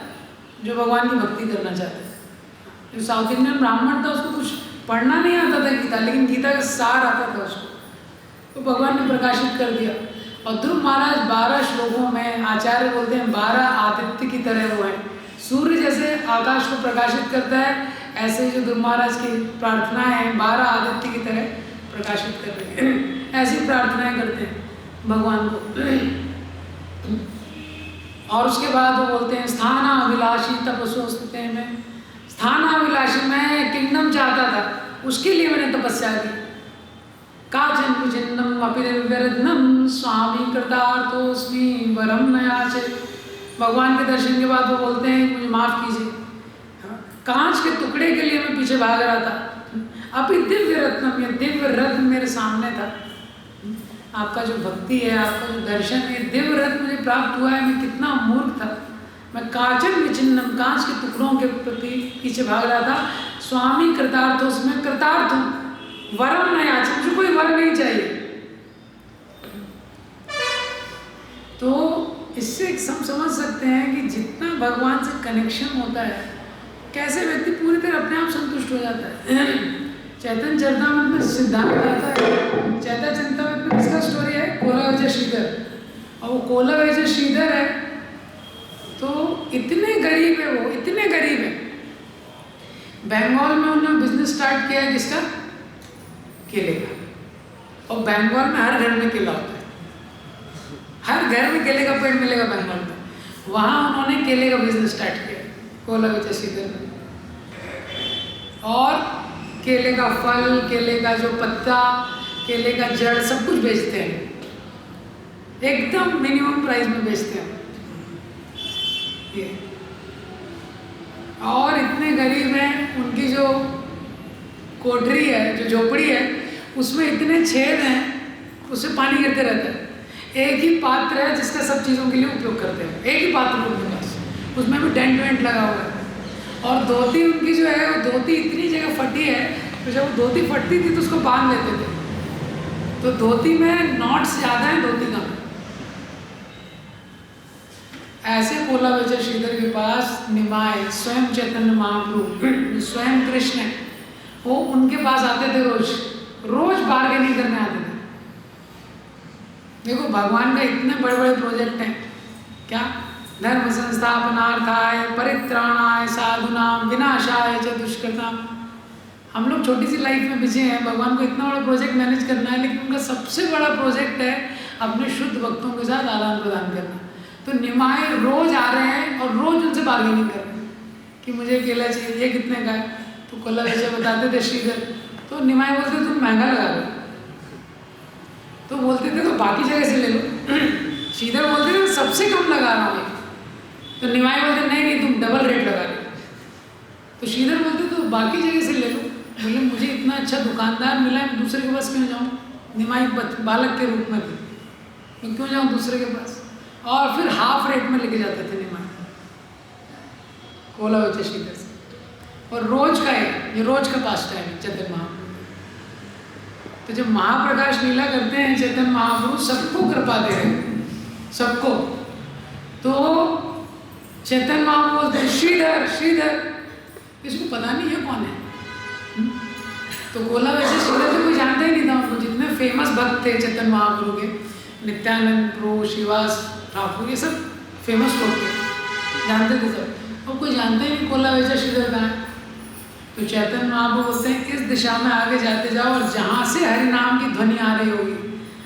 जो भगवान की भक्ति करना चाहते हैं। जो साउथ इंडियन ब्राह्मण था उसको कुछ पढ़ना नहीं आता था गीता, लेकिन गीता का सार आता था उसको, तो भगवान ने प्रकाशित कर दिया। और ध्रुव महाराज 12 श्लोकों में, आचार्य बोलते हैं 12 आदित्य की तरह वो है। सूर्य जैसे आकाश को प्रकाशित करता है, ऐसे जो ध्रुव महाराज की प्रार्थनाएं हैं 12 आदित्य की तरह प्रकाशित कर रहे हैं। ऐसी प्रार्थनाएं करते हैं भगवान को। और उसके बाद वो बोलते हैं स्थानाभिलाषी तपस्वस्ते में, स्थानाभिलाषी, मैं किंगडम चाहता था, उसके लिए मैंने तपस्या की। काचन चिन्नम अपिरविरत्नम स्वामी कृतार्थोस्मि वरम न याचे। भगवान के दर्शन के बाद वो बोलते हैं मुझे माफ़ कीजिए, कांच के टुकड़े के लिए मैं पीछे भाग रहा था, अभी दिव्य रत्नम, ये दिव्य रत्न मेरे सामने था। आपका जो भक्ति है, आपका जो दर्शन है, दिव्य रत्न मुझे प्राप्त हुआ है, मैं कितना मूर्ख था, मैं काचन विचिन्नम, कांच के टुकड़ों के प्रति पीछे भाग रहा था। स्वामी कृतार्थोस, मैं कृतार्थ हूँ, वरम नहीं याचे, मुझे कोई वर नहीं चाहिए। तो इससे हम समझ सकते हैं कि जितना भगवान से कनेक्शन होता है, कैसे व्यक्ति पूरी तरह अपने आप संतुष्ट हो जाता है। चैतन्य चरितामृत में सिद्धांत आता है, चैतन्य चरितामृत में किसका स्टोरी है, कोलावैज श्रीधर, और वो कोलावैज श्रीधर है तो इतने गरीब है, वो इतने गरीब है। बंगाल में उन्होंने बिजनेस स्टार्ट किया है किसका, केले का, और बंगाल में हर घर में केला होता है, हर घर में केले का पेड़ मिलेगा बंगाल में। वहाँ उन्होंने केले का बिजनेस स्टार्ट किया, कोलाविचा श्रीधर ने। और केले का फल, केले का जो पत्ता, केले का जड़ सब कुछ बेचते हैं, एकदम मिनिमम प्राइस में बेचते हैं ये। और इतने गरीब हैं, उनकी जो कोठरी है, जो झोपड़ी है, उसमें इतने छेद हैं, उससे पानी गिरते रहता है। एक ही पात्र है जिसका सब चीज़ों के लिए उपयोग करते हैं, एक ही पात्र उनके पास, उसमें भी डेंट वेंट लगा हुआ है। और धोती उनकी जो है, वो धोती इतनी जगह फटी है, तो जब वो धोती फटती थी तो उसको बांध लेते थे। तो धोती में नॉट्स ज़्यादा हैं, धोती कम है। ऐसे कोलाविचा श्रीधर के पास निमाय स्वयं चैतन्य महाप्रभु, स्वयं कृष्ण है, वो उनके पास आते थे, रोज बार्गेनिंग करने आते थे। देखो भगवान का इतने बड़े बड़े प्रोजेक्ट हैं, क्या धर्म संस्थापनार्थाय परित्राणाय साधुनाम विनाशाय च दुष्कृताम। हम लोग छोटी सी लाइफ में बिजी हैं, भगवान को इतना बड़ा प्रोजेक्ट मैनेज करना है, लेकिन उनका सबसे बड़ा प्रोजेक्ट है अपने शुद्ध भक्तों के साथ आदान प्रदान करना। तो निमाय रोज आ रहे हैं और रोज उनसे बार्गेनिंग कर रहे हैं कि मुझे केला चाहिए, ये कितने का है? तो कोलाविचा बताते थे श्रीधर, तो निमाय बोलते तुम महंगा लगा रहे हो, तो बोलते थे तो बाकी जगह से ले लो। श्रीधर बोलते थे सबसे कम लगा रहा हूँ, तो निमाय बोलते नहीं तुम डबल रेट लगा रहे हो। तो श्रीधर बोलते तो बाकी जगह से ले लो। बोले मुझे इतना अच्छा दुकानदार मिला है, मैं दूसरे के पास क्यों जाऊँ? निमाई बालक के रूप में थी, मैं क्यों जाऊँ दूसरे के पास? और फिर हाफ रेट में लेके जाते थे निमाई कोलाविचा श्रीधर से। और रोज का है ये, रोज का पास टाइम है चैतन्य महाप्रभु। तो जब महाप्रकाश लीला करते हैं चैतन्य महाप्रभु, सबको कृपा दे रहे हैं, सबको। तो चैतन्य महाप्रभु बोलते हैं श्रीधर श्रीधर, इसको पता नहीं है कौन है। तो कोलाविचा श्रीधर तो कोई जानता ही नहीं था उनको। जितने फेमस भक्त थे चैतन्य महाप्रभु के, नित्यानंद प्रभु, श्रीवास ठाकुर, ये सब फेमस लोग थे, जानते थे सब। अब कोई जानता ही नहीं कोलाविचा श्रीधर कहाँ है। तो चैतन्य महाप्रभु बोलते हैं इस दिशा में आगे जाते जाओ, और जहाँ से हरि नाम की ध्वनि आ रही होगी,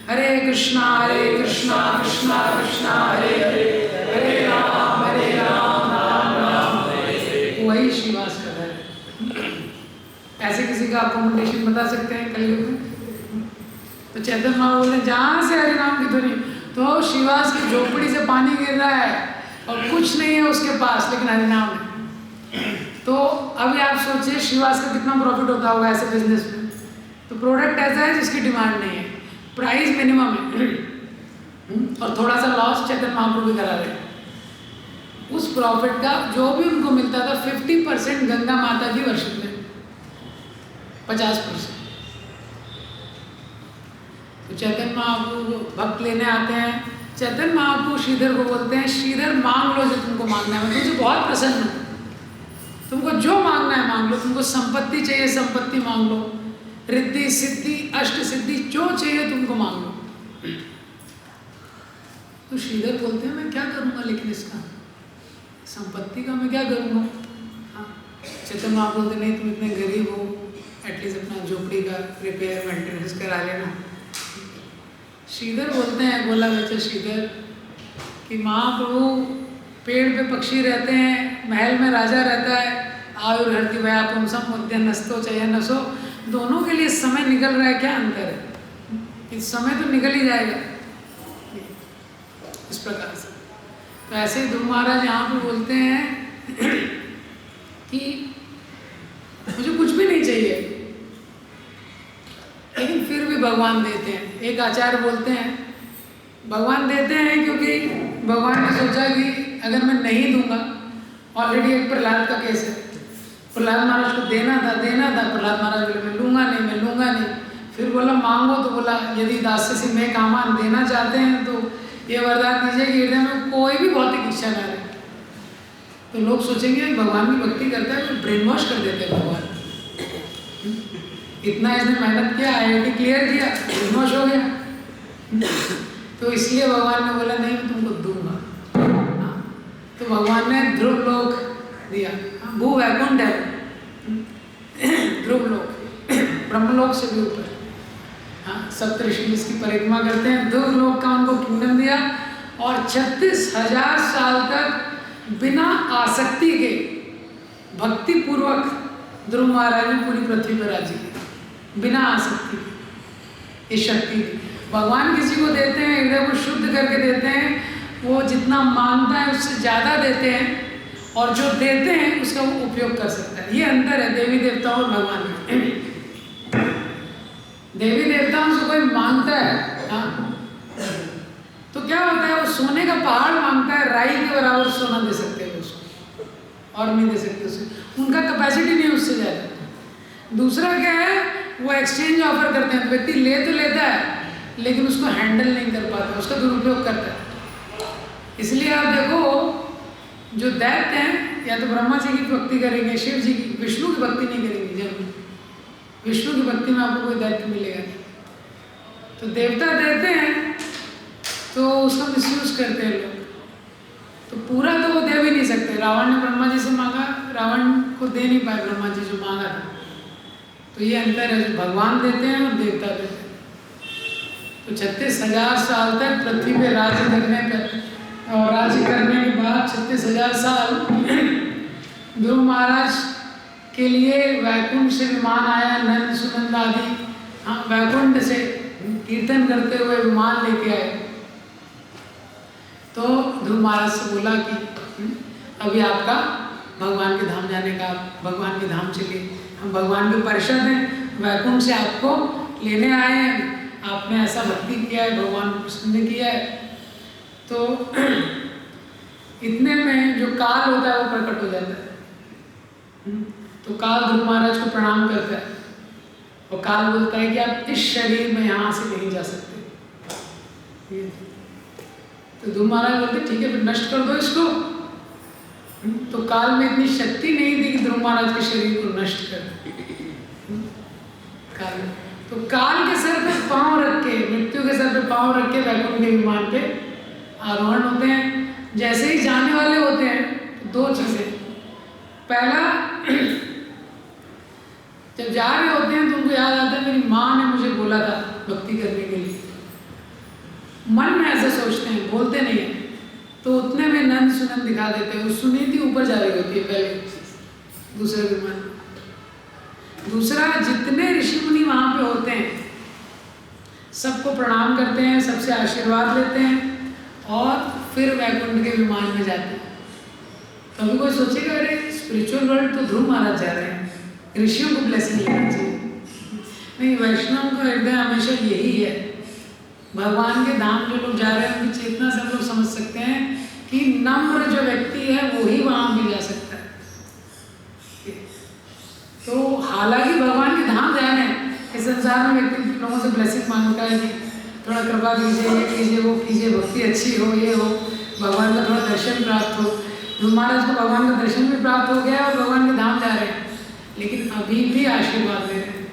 हरे कृष्णा कृष्णा कृष्णा हरे हरे, हरे राम राम राम हरे, वही श्रीवास का घर है। ऐसे किसी का अकोमोडेशन बता सकते हैं कलयुग में? तो चैतन्य महाप्रभु बोलते हैं जहाँ से हरि नाम की ध्वनि, तो श्रीवास की झोपड़ी से पानी गिर रहा है और कुछ नहीं है उसके पास, लेकिन हरि नाम है। तो अभी आप सोचिए श्रीवास का कितना प्रॉफिट होता होगा ऐसे बिजनेस में। तो प्रोडक्ट ऐसा है जिसकी डिमांड नहीं है, प्राइस मिनिमम है, और थोड़ा सा लॉस चैतन्य महाप्रभु भी करा रहे हैं। उस प्रॉफिट का जो भी उनको मिलता था 50% गंगा माता की वर्षिप में, 50%। तो चैतन्य महाप्रभु भक्त लेने आते हैं। चैतन्य महाप्रभु श्रीधर को बोलते हैं श्रीधर मांग लो जो तुमको मांगना है, मैं तुमसे बहुत प्रसन्न हूँ, तुमको जो मांगना है मांग लो। तुमको संपत्ति चाहिए संपत्ति मांग लो, रिद्धि सिद्धि अष्ट सिद्धि जो चाहिए तुमको मांग लो। तो श्रीधर बोलते हैं मैं क्या करूँगा, लेकिन इसका संपत्ति का मैं क्या करूँगा? हाँ, चैतन्य महाप्रभु बोलते नहीं तुम इतने गरीब हो, एटलीस्ट अपना झोपड़ी का रिपेयर मेंटेनेंस करा लेना। श्रीधर बोलते हैं कोलाविचा श्रीधर कि महाप्रभु पेड़ पे पक्षी रहते हैं, महल में राजा रहता है, आयुर्हृति भया पुंसम उद्यन नस्तो चयन नसो, दोनों के लिए समय निकल रहा है, क्या अंतर है? इस समय तो निकल ही जाएगा इस प्रकार से। तो ऐसे ही ध्रुव महाराज यहाँ पे बोलते हैं कि मुझे कुछ भी नहीं चाहिए, लेकिन फिर भी भगवान देते हैं। एक आचार्य बोलते हैं भगवान देते हैं क्योंकि भगवान ने सोचा कि अगर मैं नहीं दूंगा, ऑलरेडी एक प्रहलाद का केस है, प्रहलाद महाराज को देना था, प्रहलाद महाराज बोले मैं लूँगा नहीं। फिर बोला मांगो, तो बोला यदि दास्य से मैं कामान देना चाहते हैं तो ये वरदान दीजिए कि हृदय में कोई भी भौतिक इच्छा ना रहे। तो लोग सोचेंगे भगवान की भक्ति करता है तो ब्रेन वॉश कर देते हैं भगवान, इतना इसने मेहनत किया, IIT क्लियर किया, ब्रेन वॉश हो गया। तो इसलिए भगवान ने बोला नहीं मैं तुमको दूंगा। तो भगवान ने ध्रुव लोक दिया, भू वैकुंठ है ध्रुव लोक, ब्रह्मलोक से भी ऊपर। हाँ, सप्तऋषि इसकी परिक्रमा करते हैं। ध्रुव लोक का उनको किंगडम दिया, और 36,000 साल तक बिना आसक्ति के भक्ति पूर्वक ध्रुव महाराज ने पूरी पृथ्वी पर राज्य किया, बिना आसक्ति के। इस शक्ति भगवान किसी को देते हैं, हृदय को शुद्ध करके देते हैं, वो जितना मांगता है उससे ज़्यादा देते हैं, और जो देते हैं उसका वो उपयोग कर सकता है। ये अंतर है देवी देवताओं और भगवान में। देवी देवताओं से कोई मांगता है, हाँ, तो क्या होता है, वो सोने का पहाड़ मांगता है, राई के बराबर सोना दे सकते हैं उसको, और नहीं दे सकते उसे, उनका कैपेसिटी नहीं उससे ज़्यादा। दूसरा क्या है, वो एक्सचेंज ऑफर करते हैं, व्यक्ति ले तो लेता है लेकिन उसको हैंडल नहीं कर पाता, उसका दुरुपयोग करता है। इसलिए आप देखो, जो दैत्य हैं या तो ब्रह्मा जी की भक्ति करेंगे, शिव जी की, विष्णु की भक्ति नहीं करेंगे जरूर। विष्णु की भक्ति में आपको कोई दैत्य मिलेगा नहीं। तो देवता देते हैं तो उसका मिसयूज करते हैं लोग, तो पूरा तो वो दे भी नहीं सकते। रावण ने ब्रह्मा जी से मांगा, रावण को दे नहीं पाए ब्रह्मा जी जो मांगा था। तो ये अंतर है, जो भगवान देते हैं और देवता देते हैं। तो 36,000 साल तक पृथ्वी पे राज्य करने पर, और राज्य करने के बाद 36,000 साल ध्रुव महाराज के लिए वैकुंठ से विमान आया, नंद सुनंद आदि, हाँ, वैकुंठ से कीर्तन करते हुए विमान लेके आए। तो ध्रुव महाराज से बोला कि अभी आपका भगवान के धाम जाने का, भगवान के धाम चलिए, हम भगवान के पार्षद हैं, वैकुंठ से आपको लेने आए हैं, आपने ऐसा भक्ति किया है, भगवान को प्रसन्न किया है। तो इतने में जो काल होता है वो प्रकट हो जाता है। तो काल ध्रुव महाराज को प्रणाम करता है, और काल बोलता है कि आप इस शरीर में यहाँ से नहीं जा सकते। तो ध्रुव महाराज बोलते ठीक है, फिर नष्ट कर दो इसको। तो काल में इतनी शक्ति नहीं थी कि ध्रुव महाराज के शरीर को नष्ट कर दे। काल, तो काल के सर पे पांव रख के, मृत्यु के सर पे पांव रख के वैकुंठ के विमान पे आरोहण होते हैं। जैसे ही जाने वाले होते हैं तो दो चीजें, पहला, जब जा रहे होते हैं तो उनको याद आता है मेरी माँ ने मुझे बोला था भक्ति करने के लिए। मन में ऐसे सोचते हैं, बोलते नहीं है। तो उतने में नंद सुनंद दिखा देते हैं, वो सुनीति ऊपर जा रही होती है पहले दूसरे विमान। दूसरा, जितने ऋषि मुनि वहाँ पे होते हैं सबको प्रणाम करते हैं, सबसे आशीर्वाद लेते हैं, और फिर वैकुंठ के विमान में जाते हैं। कभी कोई सोचेगा अरे स्पिरिचुअल वर्ल्ड तो ध्रुव महाराज जा रहे हैं, ऋषियों को ब्लेसिंग लेना चाहिए। नहीं, वैष्णव का हृदय हमेशा यही है। भगवान के धाम जो लोग जा रहे हैं उनकी चेतना से हम लोग समझ सकते हैं कि नम्र जो व्यक्ति है वो ही वहाँ भी जा सकता है। तो हालांकि भगवान के धाम जा रहे हैं, इस संसार में व्यक्ति लोगों से ब्लेसिंग मांगता है कि थोड़ा कृपा कीजिए, ये कीजिए, वो कीजिए, भक्ति अच्छी हो, ये हो, भगवान का थोड़ा दर्शन प्राप्त हो। ध्रुव महाराज को भगवान का दर्शन भी प्राप्त हो गया और भगवान के धाम जा रहे हैं, लेकिन अभी भी आशीर्वाद ले रहे हैं।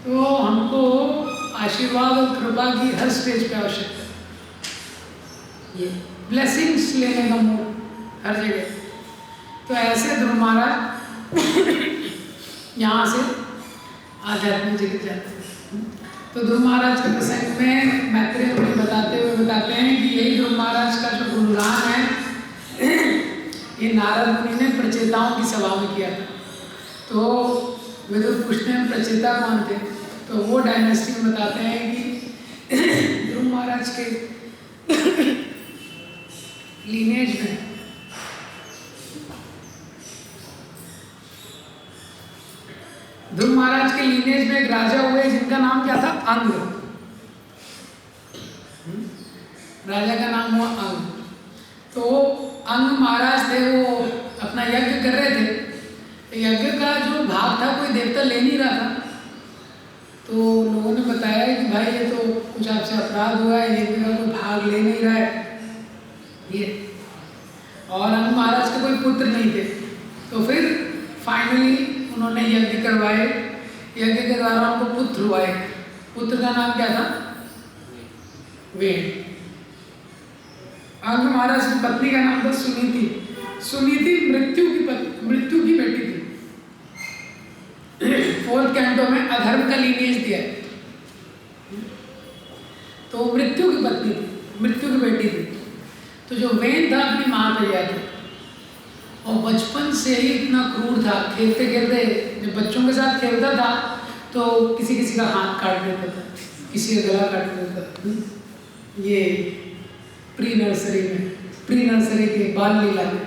तो हमको आशीर्वाद और कृपा की हर स्टेज पे आवश्यकता है, ये ब्लेसिंग्स लेने का मूड हर जगह। तो ऐसे ध्रुव महाराज यहाँ से आध्यात्मिक जगत जाते हैं। तो ध्रुव महाराज के प्रसंग में मैत्रेय मुनि बताते हैं कि यही ध्रुव महाराज का जो गुणगान है ये नारद मुनि ने प्रचेताओं की सभा में किया था। तो विदुर पूछते हैं प्रचेता कौन थे, तो वो डायनेस्टी में बताते हैं कि ध्रुव महाराज के लीनेज में ध्रुव महाराज के लीनेज में एक राजा हुए जिनका नाम क्या था, अंग। राजा का नाम हुआ अंग। तो अंग महाराज थे, वो अपना यज्ञ कर रहे थे। यज्ञ का जो भाग था कोई देवता ले नहीं रहा था। तो लोगों ने बताया कि भाई ये तो कुछ आपसे अपराध हुआ है, यज्ञ का कोई भाग ले नहीं रहा है ये। और अंग महाराज के कोई पुत्र नहीं थे। तो फिर फाइनली उन्होंने यज्ञ करवाए, यज्ञ के द्वारा उनको पुत्र हुआ है। पुत्र का नाम क्या था, वेद। अंग महाराज की पत्नी का नाम था सुनीति। सुनीति मृत्यु की बेटी थी। 4th कैंटो में अधर्म का लीनिएज दिया है। तो मृत्यु की पत्नी थी, मृत्यु की बेटी थी। तो जो वेन था अपनी माँ पे गया था और बचपन से ही इतना क्रूर था। खेलते खेलते जब बच्चों के साथ खेलता था तो किसी किसी का हाथ काट देता था, किसी का गला काट देता था। ये प्री नर्सरी के बाल लीला में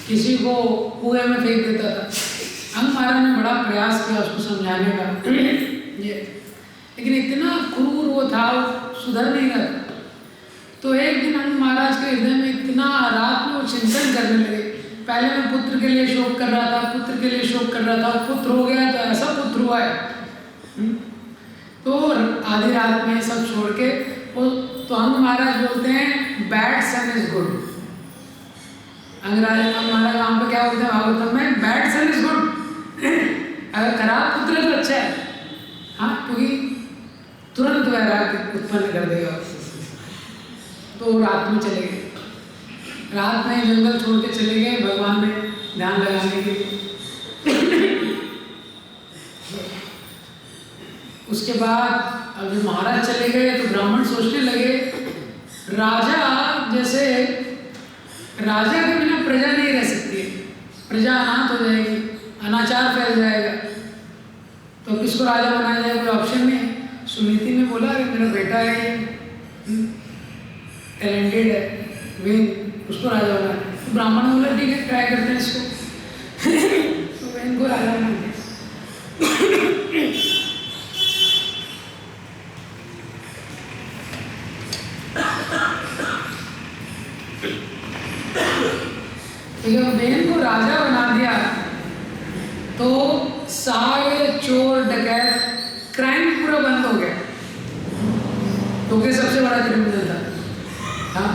किसी को कुएं में फेंक देता था। अंग महाराज ने बड़ा प्रयास किया उसको समझाने का ये, लेकिन इतना क्रूर वो था, सुधर नहीं रहा। तो एक दिन अंग महाराज के हृदय में इतना, रात में वो चिंतन करने लगे। पहले मैं पुत्र के लिए शोक कर रहा था, पुत्र के लिए शोक कर रहा था, पुत्र हो गया तो ऐसा पुत्र हुआ है। तो आधी रात में सब छोड़ के वो, तो अंग महाराज बोलते हैं बैड सन इज गुड। अंग महाराज वहाँ पे क्या बोलते हैं भागवतम में, बैड सन इज गुड। अगर खराब पुत्र है तो अच्छा है, हाँ, क्योंकि तुरंत वैराग्य उत्पन्न कर देगा। तो रात में चले गए, रात में जंगल छोड़ के चले गए भगवान में ध्यान लगाने के लिए। उसके बाद अब जब महाराज चले गए तो ब्राह्मण सोचने लगे, राजा जैसे, राजा के बिना प्रजा नहीं रह सकती, प्रजा अनाथ हो जाएगी, अनाचार फैल जाएगा, तो किसको राजा बनाया जाए, कोई ऑप्शन नहीं है। सुनीति ने बोला कि मेरा बेटा है, टैलेंटेड है, वेन, उसको राजा बना। तो ब्राह्मण ने बोला ठीक है, ट्राई करते हैं इसको। तो वेन को राजा बना दिया। तो जब वेन को राजा बना दिया तो सारे चोर डकैत, क्राइम पूरा बंद हो गया, क्योंकि सबसे बड़ा क्रिमिनल था। हाँ,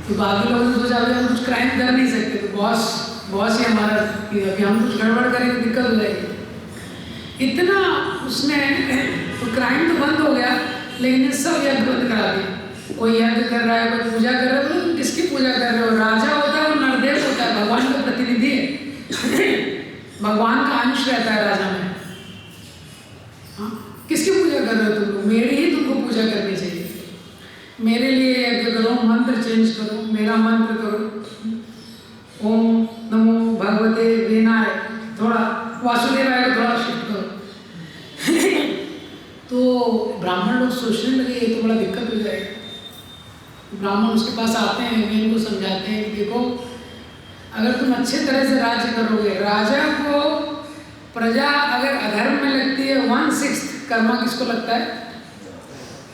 तो बाकी लोगों ने सोचा हम कुछ क्राइम कर नहीं सकते, तो बॉस ही हमारा, कि हम कुछ गड़बड़ करेंगे दिक्कत हो जाएगी। इतना उसने, तो क्राइम तो बंद हो गया, लेकिन सब यज्ञ बंद करा दिया। कोई यज्ञ कर रहा है, कोई पूजा कर रहा है, बोलो किसकी पूजा कर रहे हो? राजा होता है वो नरदेव होता है, भगवान का प्रतिनिधि है, भगवान का अंश रहता है राजा में। हाँ, किसकी पूजा कर रहे हो तुम लोग? मेरी ही तुमको पूजा करनी चाहिए। मेरे लिए यज्ञ करो, मंत्र चेंज करो, मेरा मंत्र करो, ओम नमो भगवते वेनाय, थोड़ा वासुदेवाय को थोड़ा शिफ्ट करो। तो ब्राह्मण लोग सोचने लगे ये तो बड़ा दिक्कत हो जाएगा। ब्राह्मण उसके पास आते हैं, वे इनको समझाते हैं, देखो अगर तुम अच्छे तरह से राज्य करोगे, राजा को प्रजा अगर अधर्म में लगती है 1/6 कर्मा किसको लगता है?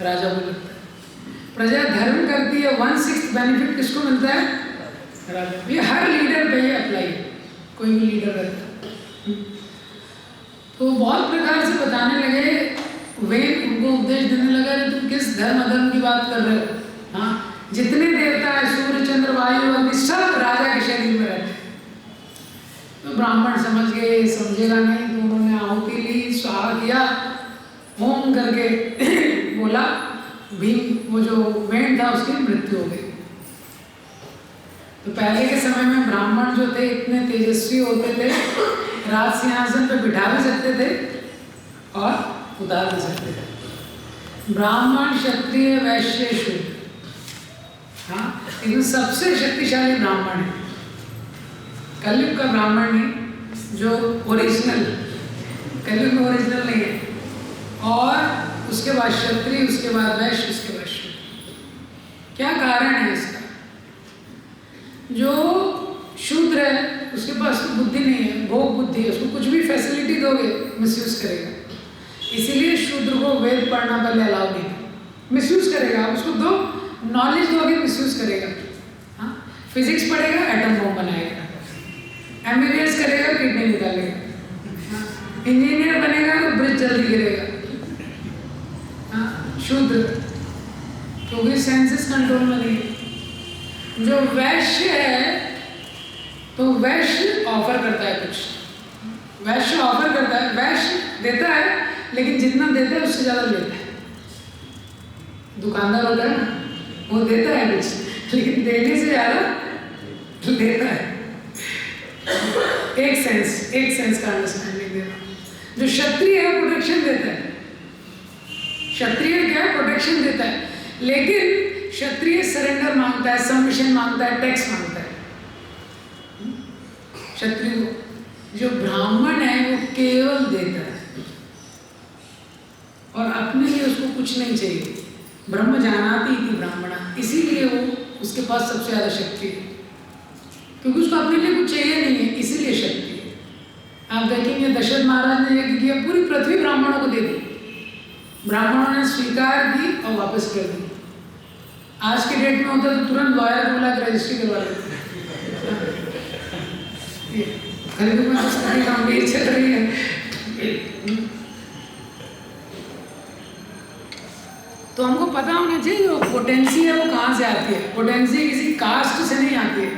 राजा को लगता है। प्रजा धर्म करती है 1/6 बेनिफिट किसको मिलता है? राजा। ये हर लीडर पे ये अप्लाई है, कोई भी लीडर रहता। तो बहुत प्रकार से बताने लगे, वे उनको उपदेश देने लगा कि तुम किस धर्म अधर्म की बात कर रहे हो? हाँ, जितने देवता है, सूर्य चंद्र वायु अग्नि, सब राजा के शरीर में रहते हैं। तो ब्राह्मण समझ गए, समझेगा नहीं, तो उन्होंने आहुति ली, स्वाहा किया, होम करके बोला, भीम, वो जो वेन था उसकी मृत्यु हो गई। तो पहले के समय में ब्राह्मण जो थे इतने तेजस्वी होते थे, राज सिंहासन पे बिठा भी सकते थे और उतार भी सकते थे। ब्राह्मण, क्षत्रिय, वैश्य, शूद्र, हाँ, लेकिन सबसे शक्तिशाली ब्राह्मण है। कलयुग का ब्राह्मण नहीं, जो ओरिजिनल, कलयुग में ओरिजिनल नहीं है, और उसके बाद क्षत्रिय, उसके बाद वैश्य, उसके बाद शूद्र। क्या कारण है इसका? जो शूद्र है उसके पास बुद्धि नहीं है, भोग बुद्धि है, उसको कुछ भी फैसिलिटी दोगे मिसयूज करेगा। इसीलिए शूद्र को वेद पढ़ना पहले अलाउ नहीं, मिसयूज करेगा। आप उसको दो नॉलेज दोगे, मिसयूज करेगा। हाँ, फिजिक्स पढ़ेगा, एटम बम बनाएगा, MBBS करेगा, किडनी निकालेगा, इंजीनियर बनेगा तो ब्रिज जल्दी गिरेगा। हाँ, शूद्र, क्योंकि सेंसेस कंट्रोल में नहीं है। जो वैश्य है, तो वैश्य ऑफर करता है कुछ, वैश्य ऑफर करता है, वैश्य देता है, लेकिन जितना देता है उससे ज़्यादा लेता है। दुकानदार होता है ना, वो देता है कुछ, लेकिन देने से ज़्यादा लेता है। एक सेंस का अंडरस्टैंडिंग देना। जो क्षत्रिय है प्रोटेक्शन देता है, क्षत्रिय क्या है? प्रोटेक्शन देता है, लेकिन क्षत्रिय सरेंडर मांगता है, सबमिशन मांगता है, टैक्स मांगता है। क्षत्रिय को, जो ब्राह्मण है वो केवल देता है और अपने लिए उसको कुछ नहीं चाहिए। ब्रह्म जानाति इति ब्राह्मणा, इसीलिए वो उसके पास सबसे ज्यादा शक्ति है, क्योंकि उसको अपने लिए कुछ चाहिए नहीं है, इसीलिए शक्ति है। आप देखेंगे दशरथ महाराज ने यज्ञ किया, पूरी पृथ्वी ब्राह्मणों को दे दी, ब्राह्मणों ने स्वीकार की और वापस कर दी। आज के डेट में होता तो तुरंत लॉयर को बुला के रजिस्ट्री करवा लेते। गंभीर चल रही है, तो हमको पता होना चाहिए वो पोटेंसी है वो कहाँ से आती है। पोटेंसी किसी कास्ट से नहीं आती है।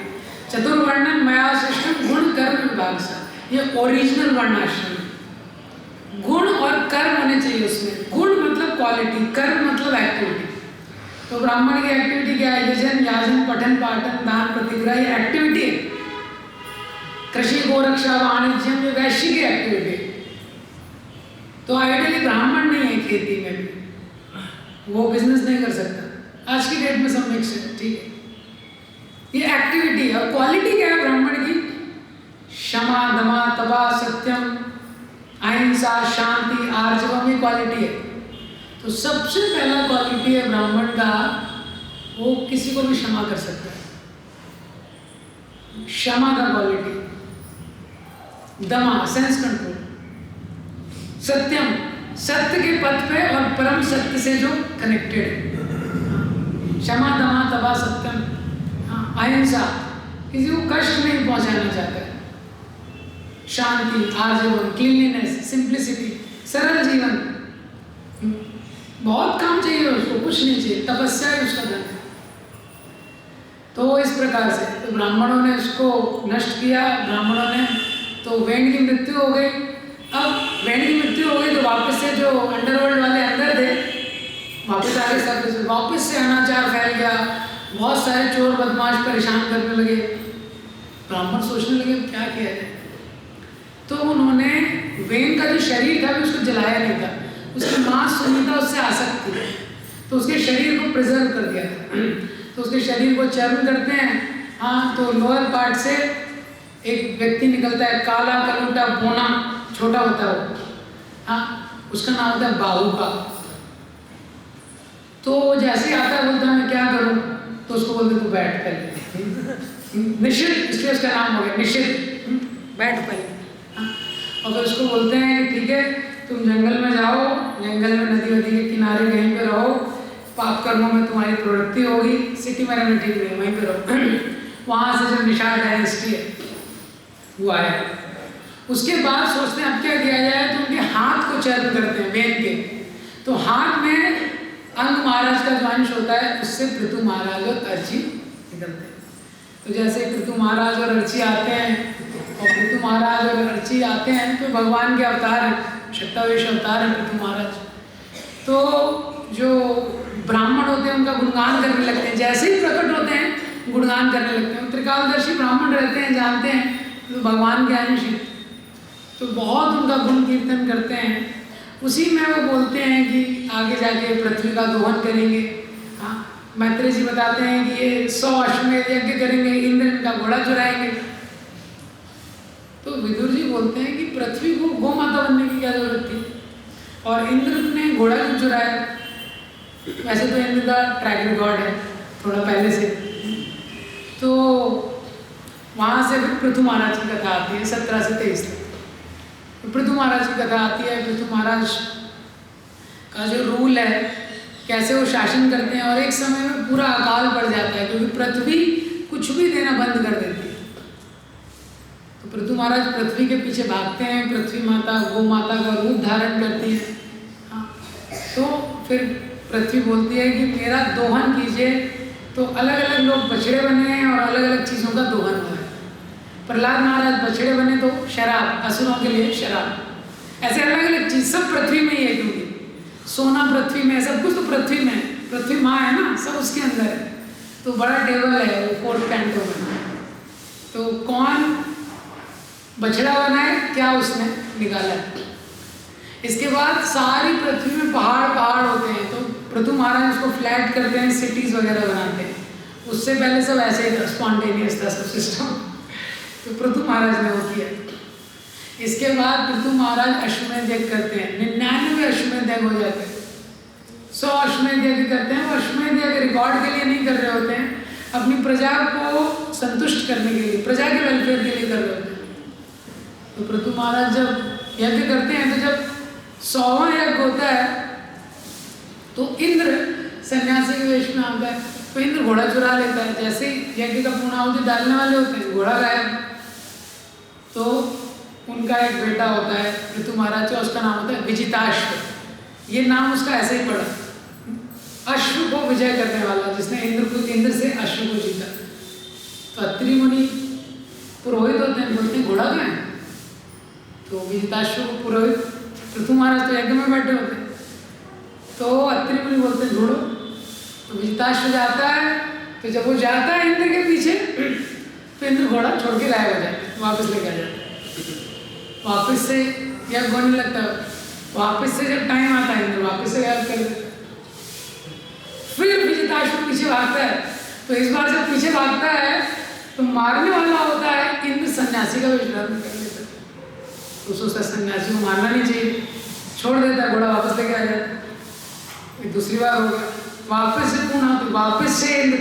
चतुर्वर्णन मया सृष्टम गुण कर्म विभाग से, ये ओरिजिनल वर्णाश्रम है। गुण और कर्म होने चाहिए उसमें। गुण मतलब क्वालिटी, कर्म मतलब एक्टिविटी। तो ब्राह्मण की एक्टिविटी क्या है? यजन, याजन, पठन पाठन, दान, प्रतिग्रह, ये एक्टिविटी है। कृषि, गोरक्षा, वाणिज्यम, ये वैश्य की एक्टिविटी है। तो आइडियली ब्राह्मण नहीं है खेती में भी, वो बिजनेस नहीं कर सकता। आज की डेट में सब मिक्स है, ठीक है। ये एक्टिविटी है। और क्वालिटी क्या है ब्राह्मण की? क्षमा, दमा, तपा, सत्यम, अहिंसा, शांति, आर्जवम, ये क्वालिटी है। तो सबसे पहला क्वालिटी है ब्राह्मण का, वो किसी को भी क्षमा कर सकता है। क्षमा का क्वालिटी, दमा, सेंस कंट्रोल, सत्यम, सत्य के पथ पे और परम सत्य से जो कनेक्टेड है। क्षमा, दमा, तपा, सत्यम, अहिंसा, किसी को कष्ट नहीं पहुंचाना चाहता है। शांति, आजीवन, क्लीनलीनेस, सिंप्लिसिटी, सरल जीवन। बहुत काम चाहिए उसको, कुछ नहीं चाहिए, तपस्या ही उसका धन है। तो इस प्रकार से तो ब्राह्मणों ने उसको नष्ट किया। ब्राह्मणों ने, तो वेण की मृत्यु हो गई। अब वेण की मृत्यु हो गई तो वापस से जो अंडरवर्ल्ड वाले अंदर थे वापस आ गए। सब वापस से अनाचार फैल गया, बहुत सारे चोर बदमाश परेशान करने लगे। ब्राह्मण सोचने लगे क्या किया जाए। तो उन्होंने वेन का जो शरीर था भी उसको जलाया नहीं था। उसकी माँ सुनीता उससे आसक्त थी, तो उसके शरीर को प्रिजर्व कर दिया था। तो उसके शरीर को चर्म करते हैं। हाँ, तो लोअर पार्ट से एक व्यक्ति निकलता है, काला कलूटा बोना, छोटा होता है वो। हाँ, उसका नाम होता है बाहुका। तो जैसे ही आता है बोलता है मैं क्या करूँ, तो उसको बोलते तू बैठ पहले। निषिद्ध, इसलिए उसका नाम हो गया निषिद्ध, बैठ पहले। और फिर उसको बोलते हैं कि ठीक है तुम जंगल में जाओ, जंगल में नदी वदी के किनारे कहीं पे रहो, पाप कर्मों में तुम्हारी प्रवृत्ति होगी, सिटी में रहना ठीक नहीं, वहीं पे रहो। वहाँ से जो निषाद डायनेस्टी है वो आया। उसके बाद सोचते हैं अब क्या किया जाए, तो उनके हाथ को चर्म करते हैं वेद के। तो हाथ में अंग महाराज का जो अंश होता है उससे पृथु महाराज और अर्ची निकलते हैं। तो जैसे पृथु महाराज और अर्ची आते हैं, और पृथु महाराज और अर्ची आते हैं तो भगवान के अवतार है, शक्तावेश अवतार है पृथु महाराज। तो जो ब्राह्मण होते हैं उनका गुणगान करने लगते हैं। जैसे ही प्रकट होते हैं गुणगान करने लगते हैं। त्रिकालदर्शी ब्राह्मण रहते हैं, जानते हैं तो भगवान के अंश हैं, तो बहुत उनका गुण कीर्तन करते हैं। उसी में वो बोलते हैं कि आगे जाके पृथ्वी का दोहन करेंगे। हाँ, मैत्रेय जी बताते हैं कि ये 100 अश्वमेध यज्ञ करेंगे, इंद्र इनका घोड़ा चुराएंगे। तो विदुर जी बोलते हैं कि पृथ्वी को गौ माता बनने की क्या जरूरत थी, और इंद्र ने घोड़ा क्यों चुराया। वैसे तो इंद्र का ट्रैक रिकॉर्ड है थोड़ा पहले से। तो वहाँ से फिर पृथु महाराज की कथा आती है 17 से 23 तक। तो पृथु महाराज की कथा आती है। पृथु महाराज का जो रूल है, कैसे वो शासन करते हैं, और एक समय में पूरा अकाल पड़ जाता है क्योंकि पृथ्वी कुछ भी देना बंद कर देती है। तो पृथु महाराज पृथ्वी के पीछे भागते हैं। पृथ्वी माता गौ माता का रूप धारण करती है। हाँ, तो फिर पृथ्वी बोलती है कि मेरा दोहन कीजिए। तो अलग अलग लोग बछड़े बने हैं और अलग अलग चीज़ों का दोहन हुआ है। प्रहलाद महाराज बछड़े बने तो शराब, असुरों के लिए शराब। ऐसे अलग अलग चीज़ सब पृथ्वी में ही है, क्योंकि सोना पृथ्वी में है, सब कुछ तो पृथ्वी में है। पृथ्वी माँ है ना, सब उसके अंदर है। तो बड़ा टेबल है वो 4 कैंटों में। तो कौन बछड़ा बना है, क्या उसने निकाला है। इसके बाद सारी पृथ्वी में पहाड़ पहाड़ होते हैं। तो पृथु महाराज उसको फ्लैट करते हैं, सिटीज वगैरह बनाते हैं। उससे पहले सब ऐसे ही था, स्पॉन्टेनियस था सब सिस्टम। तो पृथु महाराज ने वो किया। इसके बाद पृथु महाराज अश्वमेध यज्ञ करते हैं, 99 अश्वमेध यज्ञ हो जाते हैं, 100 अश्वमेध यज्ञ करते हैं। वो अश्वमेध यज्ञ रिकॉर्ड के लिए नहीं कर रहे होते हैं, अपनी प्रजा को संतुष्ट करने के लिए, प्रजा के वेलफेयर के लिए कर रहे होते हैं। तो पृथु महाराज जब यज्ञ करते हैं, तो जब 100वां यज्ञ होता है तो इंद्र सन्यासी के वेश में आता है। तो इंद्र घोड़ा चुरा लेता है। जैसे ही यज्ञ का पूर्णाहुति डालने वाले होते हैं, घोड़ा गायब। तो उनका एक बेटा होता है पृथु महाराज का, उसका नाम होता है विजिताश्व। ये नाम उसका ऐसे ही पड़ा, अश्व को विजय करने वाला, जिसने इंद्र से अश्व को जीता। तो अत्रि मुनि पुरोहित होते हैं, बोलते हैं घोड़ा कहाँ है? तो विजिताश्व को पुरोहित, पृथु महाराज तो यज्ञ में बैठे होते हैं, तो अत्रि मुनि बोलते हैं ढूंढो। तो विजिताश्व जाता है। तो जब वो जाता है इंद्र के पीछे, तो इंद्र घोड़ा छोड़ के गायब हो जाता है, वापस लेके आ जाता है। वापस से यज्ञ होने लगता है। वापस से जब टाइम आता है, इंद्र वापस से गायब कर देता है। फिर विजिताश्व पीछे भागता है। तो इस बार जब पीछे भागता है, तो मारने वाला होता है इंद्र सन्यासी का वेश धारण कर लेता है। तो सोचता सन्यासी को मारना नहीं चाहिए, छोड़ देता है, घोड़ा वापस लेके आ जाता है। दूसरी बार हो गया, वापस से पुनः, तो वापस से इंद्र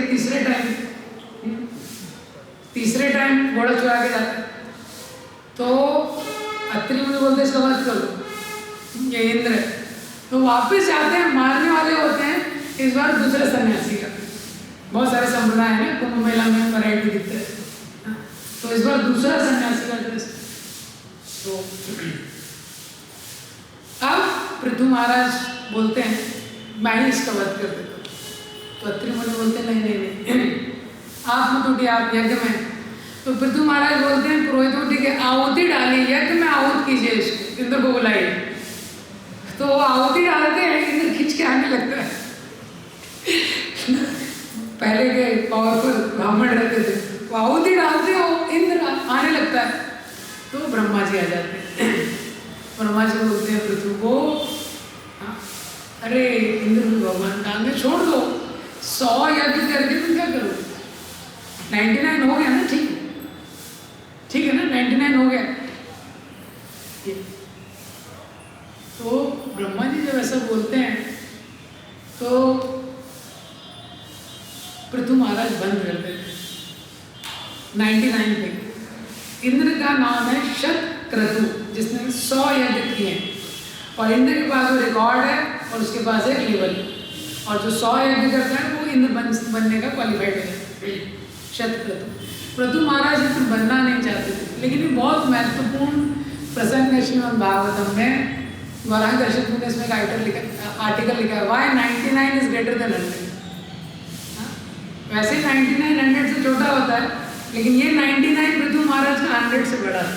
तीसरे टाइम घोड़ा चुरा के जाता है। तो अत्रि मुनि बोलते इसका मत करो, ये इंद्र है। तो वापस जाते हैं, मारने वाले होते हैं इस बार दूसरे सन्यासी का। बहुत सारे संप्रदाय हैं, कुंभ मेला में वैरायटी दिखते हैं। तो इस बार दूसरा सन्यासी का ड्रेस। तो अब पृथु महाराज बोलते हैं मैं ही इसका वध कर देता हूँ। तो अत्रि मुनि बोलते नहीं नहीं नहीं, आप मत उठिए, आप यज्ञ में। तो पृथु महाराज बोलते हैं पुरोहित को, ठीक है आहुति डालिए, यज्ञ में आहुत कीजिए इसको, इंद्र को बुलाइए। तो आहुति डालते हैं, इंद्र खींच के आने लगता है। पहले के पावरफुल ब्राह्मण रहते थे, वो आहुति डालते हो, इंद्र आने लगता है। तो ब्रह्मा जी आ जाते हैं। ब्रह्मा जी बोलते हैं पृथु को, अरे इंद्र भगवान का आगे छोड़ दो, 100 यज्ञ करके तुम क्या करोगे? 99 हो गया ना, ठीक है ना, 99 हो गया। तो ब्रह्मा जी जब ऐसा बोलते हैं, तो पृथु महाराज बंद कर देते 99 पे। इंद्र का नाम है शतक्रतु, जिसने 100 यज्ञ किए हैं, और इंद्र के पास वो रिकॉर्ड है, और उसके पास एक लेवल, और जो 100 यज्ञ करता है वो इंद्र बनने का क्वालिफाइड है, शतक्रतु। पृथु महाराज इंद्र बनना नहीं चाहते थे, लेकिन ये बहुत महत्वपूर्ण प्रसंग है श्रीमद् भागवतम में। गौरांग दर्शक ने इसमें एक आर्टिकल लिखा है, वाई 99 इज ग्रेटर देन 100। वैसे 99 100 से छोटा होता है, लेकिन ये 99 पृथु महाराज का 100 से बड़ा है,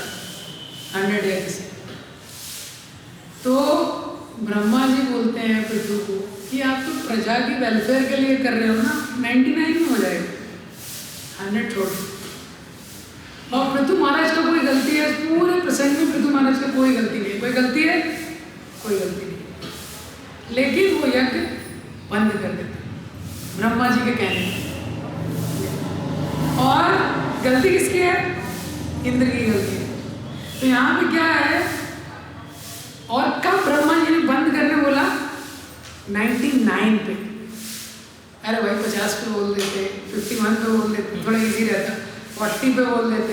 100 यज्ञ से। तो ब्रह्मा जी बोलते हैं पृथु को कि आप तो प्रजा की वेलफेयर के लिए कर रहे हो ना, 99 में हो जाएगा, 100 छोड़। और पृथु महाराज का कोई गलती है, पूरे प्रसंग में पृथु महाराज का कोई गलती नहीं, कोई गलती है, कोई गलती नहीं, लेकिन वो यज्ञ बंद कर देते ब्रह्मा जी के कहने पर। और गलती किसकी है? इंद्र की गलती है। तो यहाँ पे क्या है, और कब ब्रह्मा जी ने बंद करने बोला? 99 पे। अरे भाई 50 पे बोल देते, 51 पे बोल देते, थोड़ा इजी रहता, 40 पे बोल देते,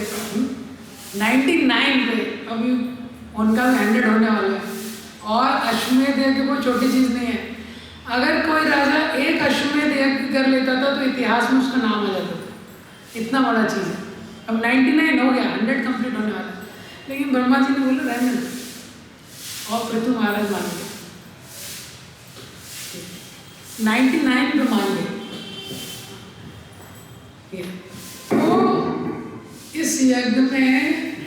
99 पे। अभी उनका 100 होने वाला है, और अश्वमेध यज्ञ कोई छोटी चीज़ नहीं है। अगर कोई राजा एक अश्वमेध यज्ञ कर लेता था तो इतिहास में उसका नाम आ जाता था, इतना बड़ा चीज़ है। अब 99 हो गया, 100 कंप्लीट होने वाला है, लेकिन ब्रह्मा जी ने बोला रहने दो, और पृथु महाराज मान गए, 99 पे मान गए। तो इस यज्ञ में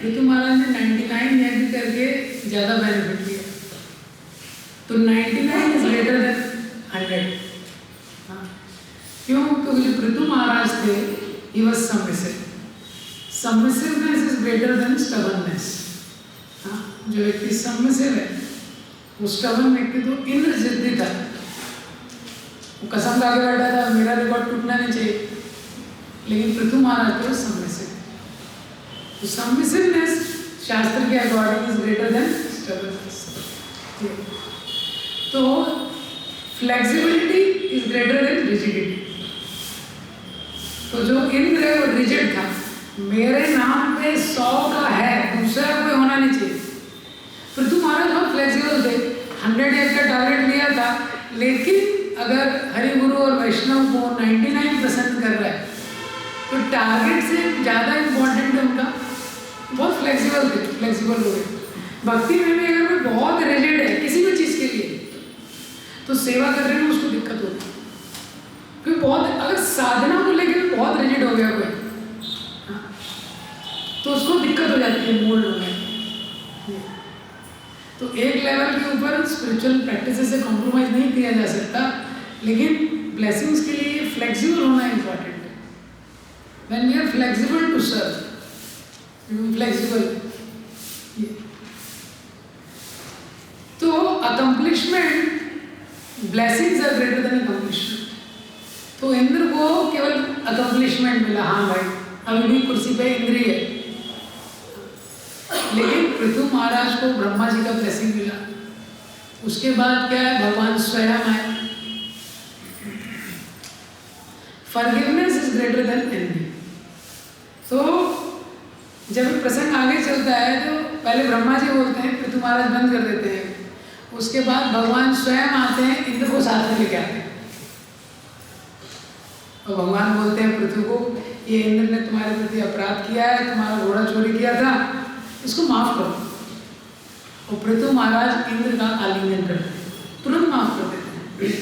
पृथु महाराज ने 99 यज्ञ करके ज़्यादा बेनिफिट लिया। तो 99 इज ग्रेटर देन 100। क्यों? क्योंकि जो पृथु महाराज थे, he was submissive. Submissiveness is greater than stubbornness. जो व्यक्ति सबमिसिव है, वो स्टबर्न व्यक्ति तो इंद्र जिद्दी था, वो कसम खा के बैठा था मेरा रिकॉर्ड टूटना नहीं चाहिए, लेकिन पृथु महाराज थे सबमिसिव। तो सबमिसिवनेस शास्त्र के according is greater than stubbornness. तो flexibility is greater than rigidity. तो जो इंद्र है वो रिजिड था, मेरे नाम पे 100 का है, दूसरा कोई होना नहीं चाहिए। पृथु महाराज बहुत फ्लेक्सिबल थे, 100 डेज का टारगेट लिया था, लेकिन अगर हरि गुरु और वैष्णव को 99 पसंद कर रहा है तो टारगेट से ज़्यादा इम्पोर्टेंट है उनका। बहुत फ्लेक्सिबल थे, फ्लेक्सिबल हो गए। भक्ति में भी अगर मैं बहुत रिजिड है किसी भी चीज़ के लिए तो सेवा करने में उसको दिक्कत होती है, क्योंकि बहुत अगर साधना को लेकर बहुत रिजिड हो गया कोई तो उसको दिक्कत हो जाती है मोल्ड होने। तो एक लेवल के ऊपर स्पिरिचुअल प्रैक्टिस से कॉम्प्रोमाइज नहीं किया जा सकता, लेकिन ब्लेसिंग्स के लिए फ्लेक्सिबल होना इंपॉर्टेंट है। When we are flexible to serve, flexible. तो accomplishment, blessings are greater than accomplishment. तो इंद्र को केवल अकम्प्लिशमेंट मिला, हाँ भाई अभी भी कुर्सी पे इंद्र ही है, लेकिन पृथु महाराज को ब्रह्मा जी का ब्लेसिंग मिला। उसके बाद क्या है, भगवान स्वयं आए। Forgiveness is greater than envy. तो जब प्रसंग आगे चलता है तो पहले ब्रह्मा जी बोलते हैं, पृथु महाराज बंद कर देते हैं, उसके बाद भगवान स्वयं आते हैं, इंद्र को साथ में लेके आते हैं और भगवान बोलते हैं पृथु को, ये इंद्र ने तुम्हारे प्रति अपराध किया है, तुम्हारा घोड़ा चोरी किया था, इसको माफ करो। और पृथु महाराज इंद्र का आलिंगन करते हैं, तुरंत माफ कर देते हैं।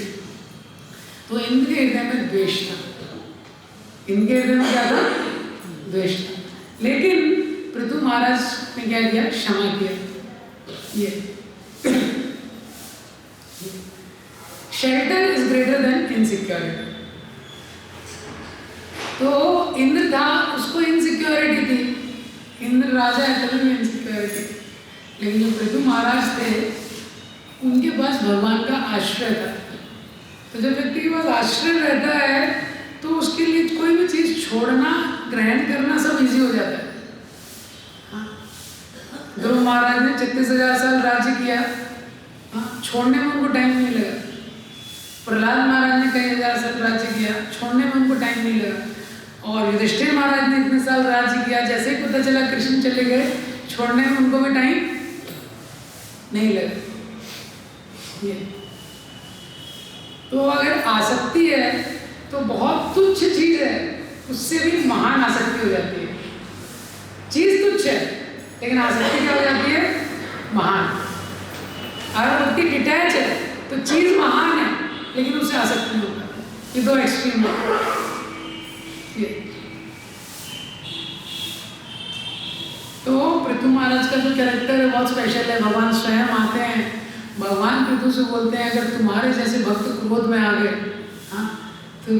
तो इंद्र के हृदय में द्वेष था, इनके हृदय में क्या था, द्वेष था, लेकिन पृथु महाराज ने क्या किया, क्षमा किया। ये shelter is greater then insecurity. तो इंद्र था, उसको इनसिक्योरिटी थी, इंद्र राजा है तभी भी इनसिक्योरिटी, लेकिन जो पृथु महाराज थे उनके पास भगवान का आश्रय था। तो जब व्यक्ति के पास आश्रय रहता है तो उसके लिए कोई भी चीज छोड़ना, ग्रहण करना सब इजी हो जाता है। ध्रुव महाराज ने 36,000 साल राज्य किया, छोड़ने में उनको टाइम नहीं लगा। प्रहलाद महाराज ने कई हजार साल राज्य किया, छोड़ने में उनको टाइम नहीं लगा। और युधिष्ठिर महाराज ने इतने साल राज्य किया, जैसे ही पता चला कृष्ण चले गए, छोड़ने में उनको भी टाइम नहीं लगा। ये तो अगर आसक्ति है तो बहुत तुच्छ चीज है, उससे भी महान आसक्ति हो जाती है। चीज तुच्छ है लेकिन आसक्ति क्या हो जाती है, महान। अगर व्यक्ति डिटैच है तो चीज महान है लेकिन उससे आसक्ति नहीं होता। ये दो एक्सट्रीम है। तो पृथु महाराज का जो कैरेक्टर है बहुत स्पेशल है। भगवान स्वयं आते हैं, भगवान पृथु से बोलते हैं अगर तुम्हारे जैसे भक्त क्रोध में आ गए, हाँ, तो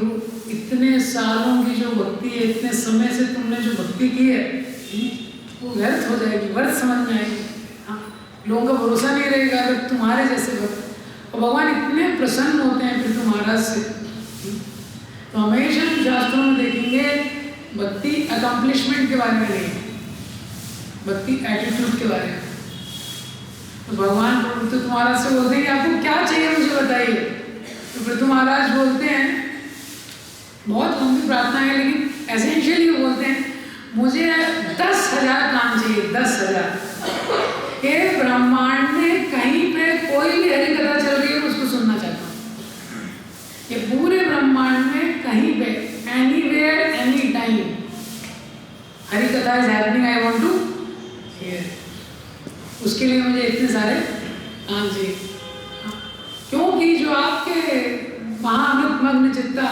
इतने सालों की जो भक्ति है, इतने समय से तुमने जो भक्ति की है वो व्यर्थ हो जाएगी, व्यर्थ समझ में आएगी। हाँ, लोगों का भरोसा नहीं रहेगा अगर तुम्हारे जैसे भक्त। और भगवान इतने प्रसन्न होते हैं पृथु महाराज से। तो हमेशा शास्त्रों में देखेंगे भक्ति अकम्प्लिशमेंट के बारे में नहीं, भक्ति एटीट्यूड के बारे में। तो भगवान पृथु महाराज से बोलते हैं कि आपको क्या चाहिए मुझे बताइए। तो पृथु महाराज बोलते हैं, बहुत लंबी प्रार्थना है लेकिन एसेंशियली वो बोलते हैं मुझे 10,000 काम चाहिए, 10,000। ये ब्रह्मांड में कहीं पे कोई भी हरि कथा चल रही है मैं उसको सुनना चाहता हूँ। ये पूरे ब्रह्मांड में कहीं पे एनीवेयर एनी टाइम हरि कथा is happening, I want to hear. उसके लिए मुझे इतने सारे काम चाहिए, क्योंकि जो आपके महाअमृत मग्न चित्ता,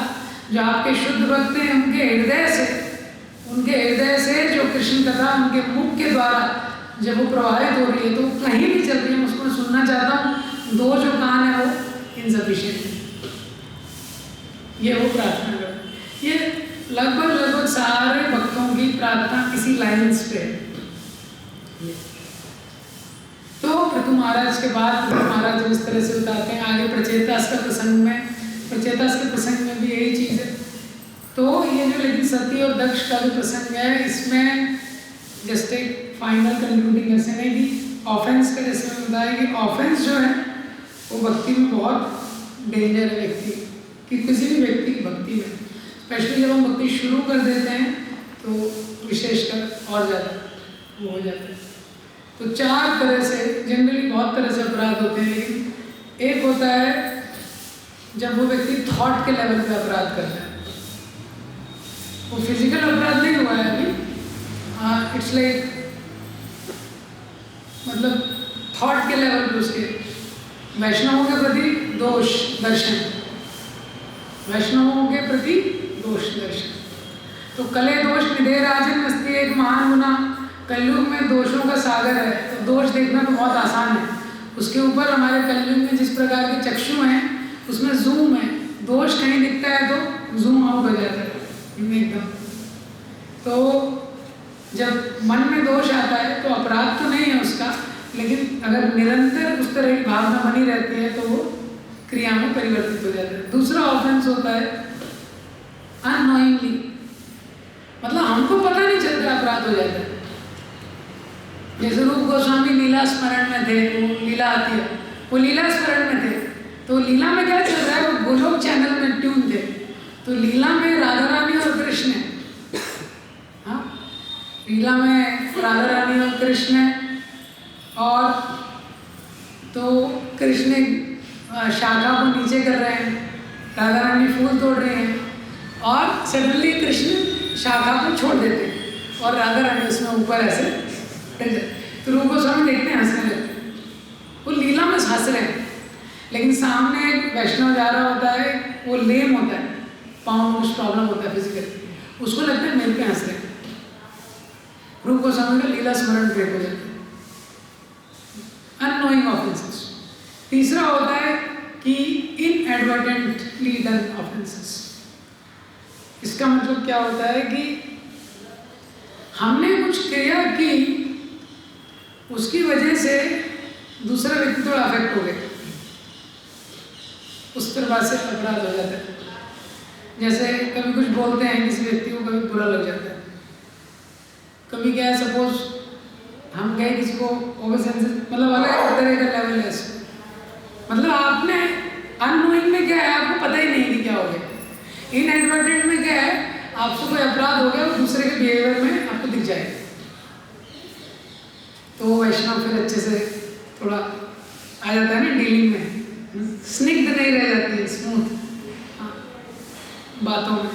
जो आपके शुद्ध भक्त हैं, उनके हृदय से जो कृष्ण कथा उनके मुख के द्वारा जब वो प्रवाहित हो रही है तो कहीं भी चल रही है, उसको मैं सुनना चाहता हूँ। दो जो कान है वो इनसफिशिएंट है। ये वो प्रार्थना कर, ये लगभग सारे भक्तों की प्रार्थना इसी लाइन्स पे है। तो पृथु महाराज के बाद पृथु महाराज जब इस तरह से बताते हैं आगे प्रचेतास का प्रसंग में नचिकेता के प्रसंग में भी यही चीज़ है। तो ये जो लेकिन सती और दक्ष का जो प्रसंग है, इसमें जस्ट एक फाइनल कंक्लूडिंग लेसन है कि ऑफेंस का, जैसे मैंने बताया कि ऑफेंस जो है वो भक्ति में बहुत डेंजर है व्यक्ति कि किसी भी व्यक्ति की भक्ति में, स्पेशली जब हम भक्ति शुरू कर देते हैं तो विशेषकर और ज़्यादा वो हो जाता है। तो चार तरह से, जनरली बहुत तरह से अपराध होते हैं, लेकिन एक होता है जब वो व्यक्ति थॉट के लेवल पे अपराध करता है। वो फिजिकल अपराध नहीं हुआ है अभी, इट्स लाइक मतलब थॉट के लेवल पे उसके वैष्णवों के प्रति दोष दर्शन, वैष्णवों के प्रति दोष दर्शन। तो कले दोष निधे राजन मस्ती एक महान गुना, कलयुग में दोषों का सागर है। तो दोष देखना तो बहुत आसान है, उसके ऊपर हमारे कलयुग में जिस प्रकार के चक्षु हैं उसमें जूम है, दोष कहीं दिखता है तो जूम आउट हो जाता है एकदम। तो जब मन में दोष आता है तो अपराध तो नहीं है उसका, लेकिन अगर निरंतर उस तरह की भावना बनी रहती है तो वो क्रिया में परिवर्तित हो जाता है। दूसरा ऑफेंस होता है अननोइंगली, मतलब हमको पता नहीं चलता अपराध हो जाता है। जैसे रूप गोस्वामी लीला स्मरण में थे, वो लीला आती है, वो लीला स्मरण में थे, तो लीला में क्या चल रहा है, वो गोलोक चैनल में ट्यून थे। तो लीला में राधा रानी और कृष्ण, हाँ लीला में राधा रानी और कृष्ण, और तो कृष्ण शाखा को नीचे कर रहे हैं, राधा रानी फूल तोड़ रहे हैं, और सडनली कृष्ण शाखा को छोड़ देते हैं और राधा रानी उसमें ऊपर ऐसे टिक जाते। तो रूप गोस्वामी देखते हैं, हंसने लगते हैं, वो लीला में हंस रहे हैं, लेकिन सामने एक वैष्णव जा रहा होता है, वो लेम होता है, पाँव में कुछ प्रॉब्लम होता है फिजिकल, उसको लगता है मेरे पे हंस रहे हैं। रूप गोस्वामी का लीला स्मरण ब्रेक हो जाता है। Annoying offences. तीसरा होता है कि इनएडवर्टेंटली डन ऑफेंसेस। इसका मतलब क्या होता है कि हमने कुछ क्रिया की, उसकी वजह से दूसरा व्यक्ति थोड़ा अफेक्ट हो गया, उस तरह से अपराध हो जाता है। जैसे कभी कुछ बोलते हैं किसी व्यक्ति को, कभी बुरा लग जाता है। कभी क्या है, सपोज हम गए किसी को मतलब अलग तरह का लेवल है, मतलब आपने अननोइंग में क्या है, आपको पता ही नहीं कि क्या हो गया। इनएडवर्टेंट में क्या है, आपसे कोई अपराध हो गया, वो दूसरे के बिहेवियर में आपको दिख जाएगा। तो वैष्णव फिर अच्छे से थोड़ा आ जाता है ना डीलिंग में, स्निग्ध नहीं रह जाती है, स्मूथ बातों में।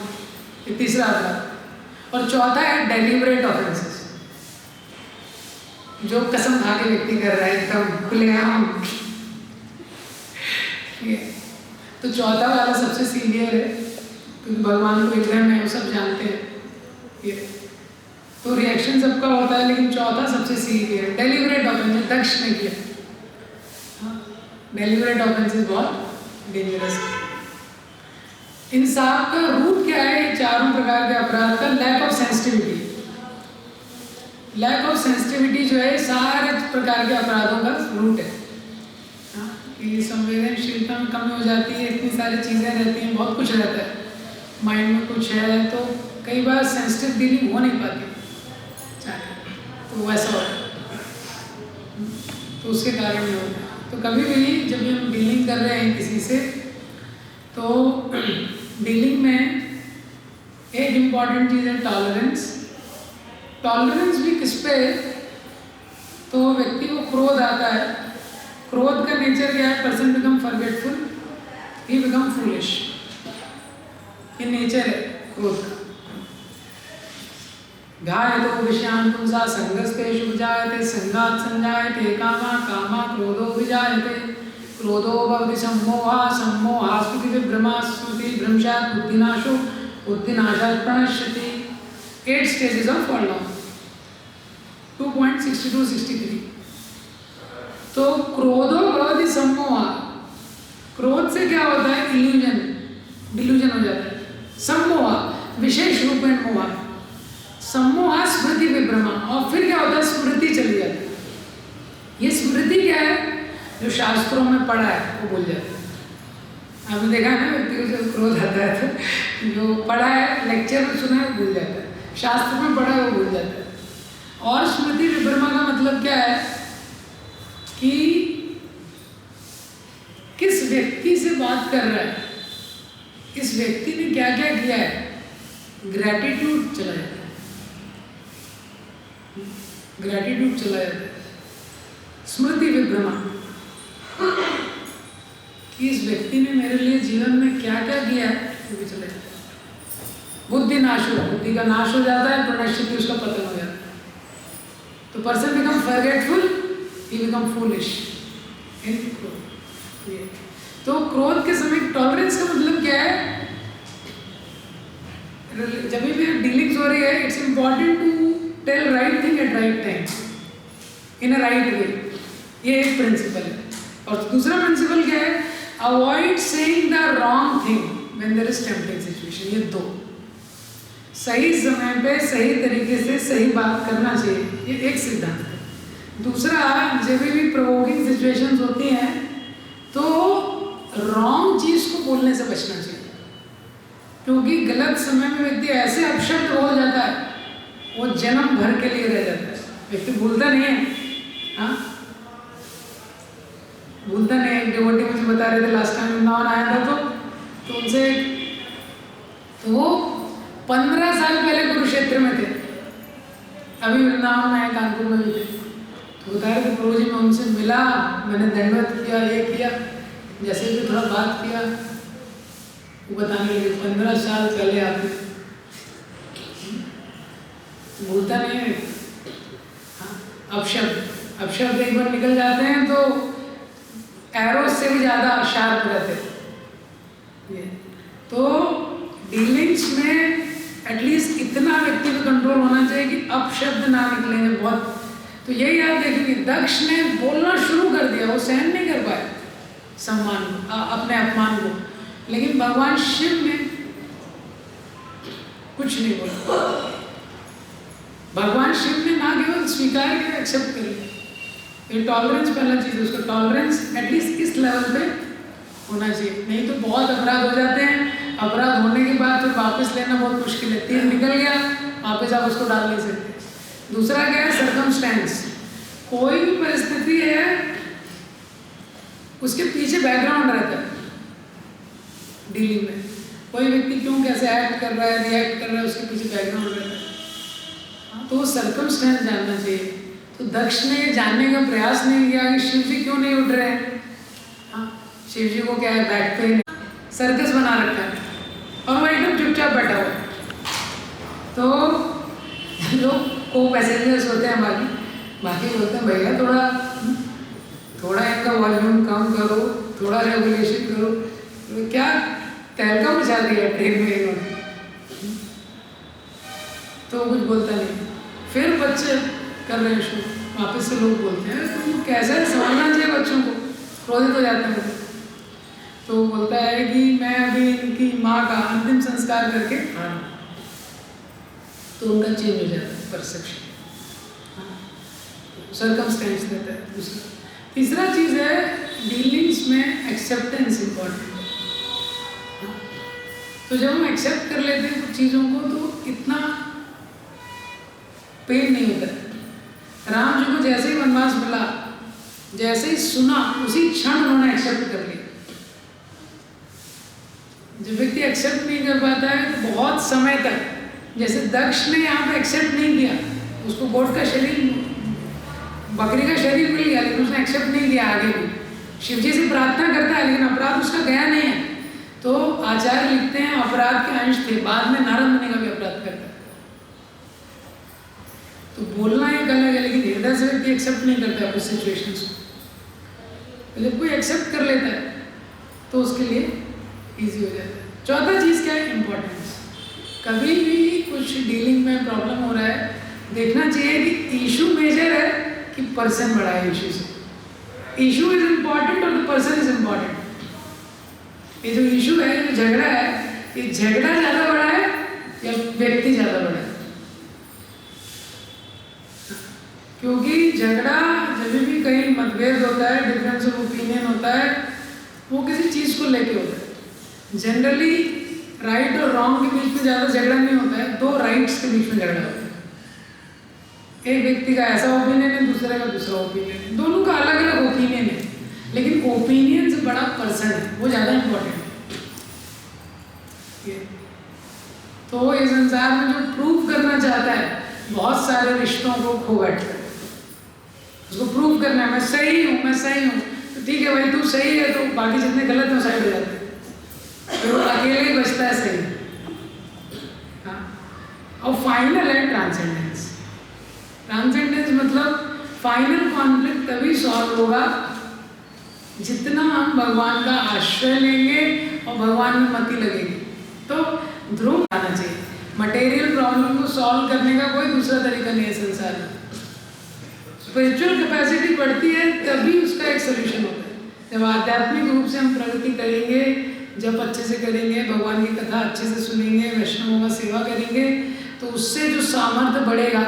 ये तीसरा अपराध। और चौथा है डेलिबरेट ऑफेंसेस, जो कसम खा के व्यक्ति कर रहा है एकदम खुलेआम। तो चौथा वाला सबसे सीवियर है, क्योंकि भगवान को विग्रह में वो सब जानते हैं। तो रिएक्शन सबका होता है, लेकिन चौथा सबसे सीवियर है, डेलिबरेट ऑफेंस। दक्ष ने किया, डेलिबरेट ऑफेंसेस बहुत डेंजरस है। इन सब का रूट क्या है, चारों प्रकार के अपराध का? Lack of sensitivity. Lack of sensitivity जो है सारे प्रकार के अपराधों का रूट है। कि संवेदनशीलता में कमी हो जाती है, इतनी सारी चीज़ें रहती हैं, बहुत कुछ रहता है, माइंड में कुछ है, तो कई बार सेंसिटिव डीलिंग हो नहीं पाती, तो वैसा होता है, तो उसके कारण नहीं होता। तो कभी भी जब भी हम डीलिंग कर रहे हैं किसी से, तो डीलिंग में एक इम्पॉर्टेंट चीज़ है टॉलरेंस। टॉलरेंस भी किस पे? तो व्यक्ति को क्रोध आता है, क्रोध का नेचर क्या है? Person become forgetful, he become foolish, ये नेचर है क्रोध का। घायतो विषयान् पुंसा संगस्तेषु जायते, संगात् संजायते कामा, कामा क्रोधो विजायते, क्रोधो भवति सम्मोहः, सम्मोहः स्मृति विभ्रमा, स्मृति भ्रंशात् बुद्धिनाशो, बुद्धिनाशात् प्रणश्यति। 8 stages of fall down, 2.62-63। तो क्रोधो भवति सम्मोहः, क्रोध से क्या होता है? इल्यूजन, डिल्यूजन हो जाता है। सम्मोहः विशेष रूपेण मोह, सम्मोह स्मृति विभ्रमा, और फिर क्या होता है? स्मृति चली जाती है। ये स्मृति क्या है? जो शास्त्रों में पढ़ा है वो भूल जाता है। आपने देखा है ना, व्यक्ति को जब क्रोध आता है तो जो पढ़ा है, लेक्चर में सुना है, भूल जाता है, शास्त्र में पढ़ा है वो भूल जाता है। और स्मृति विभ्रमा का मतलब क्या है कि किस व्यक्ति से बात कर रहा है, इस व्यक्ति ने क्या क्या किया है, ग्रैटिट्यूड चला जाता है, ग्रैटिट्यूड चला जाता है। स्मृति विभ्रमा कि इस व्यक्ति ने मेरे लिए जीवन में क्या क्या किया है, वो भी चला जाता है। बुद्धि नाश हो, बुद्धि का नाश हो जाता है, प्रणश्यति उसका पतन हो जाता है। तो person become forgetful, he become foolish in krodh. तो क्रोध के समय टॉलरेंस का मतलब क्या है, जब भी डीलिंग्स हो रही है, it's important to tell right thing at right time in a right way, ये एक प्रिंसिपल है। और दूसरा प्रिंसिपल क्या है, avoid saying the wrong thing when there is tempting situation. ये दो, सही समय पे सही तरीके से सही बात करना चाहिए, ये एक सिद्धांत है। दूसरा, जब भी प्रोवोकिंग सिचुएशंस होती हैं तो रॉन्ग चीज को बोलने से बचना चाहिए, क्योंकि गलत समय में व्यक्ति ऐसे अपशब्द हो जाता है, वो जन्म भर के लिए रह जाता है, व्यक्ति भूलता नहीं है। हाँ, भूलता नहीं है। डिवोटी मुझे बता रहे थे लास्ट टाइम वृंदावन आया था तो उनसे, तो वो 15 साल पहले कुरुक्षेत्र में थे, अभी वृंदावन में आए, कानपुर में भी थे। तो बता रहे थे, प्रभु जी मैं उनसे मिला, मैंने दंडवत किया, ये किया, जैसे भी थोड़ा बात किया, वो बताने लगे 15 साल पहले आपने, भूलता नहीं है। हाँ, अपशब्द एक बार निकल जाते हैं तो एरो से भी ज़्यादा शार्प रहते हैं। तो डीलिंग्स में एटलीस्ट इतना व्यक्ति को कंट्रोल होना चाहिए कि अपशब्द ना निकलेंगे बहुत। तो यही आप देखेंगे, दक्ष ने बोलना शुरू कर दिया, वो सहन नहीं कर पाया सम्मान को, अपने अपमान को, लेकिन भगवान शिव ने कुछ नहीं बोला। भगवान शिव ने ना केवल स्वीकार किया, एक्सेप्ट कर लिया। ये टॉलरेंस पहला चीज़ है, उसका टॉलरेंस एटलीस्ट इस लेवल पे होना चाहिए, नहीं तो बहुत अपराध हो जाते हैं। अपराध होने के बाद फिर वापस लेना बहुत मुश्किल है, तीर निकल गया, वापस आप उसको डाल नहीं सकते। दूसरा क्या है, सर्कमस्टेंस। कोई भी परिस्थिति है, उसके पीछे बैकग्राउंड रहता है डीलिंग में। कोई व्यक्ति क्यों कैसे एक्ट कर रहा है, रिएक्ट कर रहा है, उसके पीछे बैकग्राउंड रहता है। तो सर्कमस्टेंस जानना चाहिए। तो दक्ष ने जानने का प्रयास नहीं किया कि शिव जी क्यों नहीं उठ रहे हैं। हाँ, शिव जी को क्या है, बैठते हैं, सर्कस बना रखा है और वो एकदम चुपचाप बैठा हुआ है। तो जो को पैसेंजर्स होते हैं बाकी बोलते हैं, भैया थोड़ा इनका वॉल्यूम कम करो, थोड़ा रेगुलेशन करो। तो क्या तहलका मचा दिया ट्रेन में इन्होंने, तो कुछ बोलता नहीं। फिर बच्चे कर रहे हैं शुरू, वापस से लोग बोलते हैं तुम कैसे समझना चाहिए बच्चों को, क्रोधित हो जाते हैं। तो बोलता है कि मैं अभी इनकी माँ का अंतिम संस्कार करके तो उनका चेंज हो जाता है परसेप्शन। सर्कमस्टेंस रहता है। दूसरा, तीसरा चीज़ है डीलिंग्स में एक्सेप्टेंस इम्पॉर्टेंट है। तो जब हम एक्सेप्ट कर लेते हैं कुछ चीज़ों को तो इतना पेन नहीं होता है। राम जी को जैसे ही वनवास मिला, जैसे ही सुना, उसी क्षण उन्होंने एक्सेप्ट कर लिया। जब व्यक्ति एक्सेप्ट नहीं कर पाता है तो बहुत समय तक, जैसे दक्ष ने यहाँ पे एक्सेप्ट नहीं किया, उसको गोट का शरीर, बकरी का शरीर मिल गया, लेकिन उसने एक्सेप्ट नहीं किया। आगे भी शिव जी से प्रार्थना करता है, लेकिन अपराध उसका गया नहीं है। तो आचार्य लिखते हैं अपराध के अंश थे, बाद में नारद मुनि का भी अपराध करता है। तो बोलना एक अलग है, लेकिन हृदय से व्यक्ति एक्सेप्ट नहीं करता उस सिचुएशंस को। जब कोई एक्सेप्ट कर लेता है तो उसके लिए इजी हो जाता है। चौथा चीज़ क्या है, इम्पोर्टेंस। कभी भी कुछ डीलिंग में प्रॉब्लम हो रहा है, देखना चाहिए कि इशू मेजर है कि पर्सन बड़ा है इशू से। इशू इज इम्पॉर्टेंट और द पर्सन इज इम्पॉर्टेंट। ये जो इशू है, जो झगड़ा है, ये झगड़ा ज़्यादा बड़ा है या व्यक्ति ज़्यादा बड़ा है? क्योंकि झगड़ा जब भी कहीं मतभेद होता है, डिफरेंस ऑफ ओपिनियन होता है, वो किसी चीज़ को लेके होता है। जनरली राइट और रॉन्ग के बीच में ज़्यादा झगड़ा नहीं होता है, दो राइट्स के बीच में झगड़ा होता है। एक व्यक्ति का ऐसा ओपिनियन है, दूसरे का दूसरा ओपिनियन है, दोनों का अलग अलग ओपिनियन है, लेकिन ओपिनियन से बड़ा पर्सन है, वो ज़्यादा इम्पोर्टेंट है। तो इस संसार में जो प्रूव करना चाहता है, बहुत सारे रिश्तों को खो बैठता है। उसको प्रूव करना है, मैं सही हूँ, मैं सही हूँ, तो ठीक है भाई, तू सही है, तो बाकी जितने गलत हैं साइड हो जाते हैं, फिर वो अकेले ही बचता है सही। हाँ, और फाइनल है ट्रांसेंडेंस। ट्रांसेंडेंस मतलब फाइनल कॉन्फ्लिक्ट तभी सॉल्व होगा जितना हम भगवान का आश्रय लेंगे और भगवान में मति लगेगी। तो ध्रुव आना चाहिए। मटेरियल प्रॉब्लम को सॉल्व करने का कोई दूसरा तरीका नहीं है संसार में। स्पिरिचुअल कैपेसिटी बढ़ती है तभी उसका एक सोल्यूशन होता है। जब आध्यात्मिक रूप से हम प्रगति करेंगे, जब अच्छे से करेंगे, भगवान की कथा अच्छे से सुनेंगे, वैष्णवों का सेवा करेंगे, तो उससे जो सामर्थ्य बढ़ेगा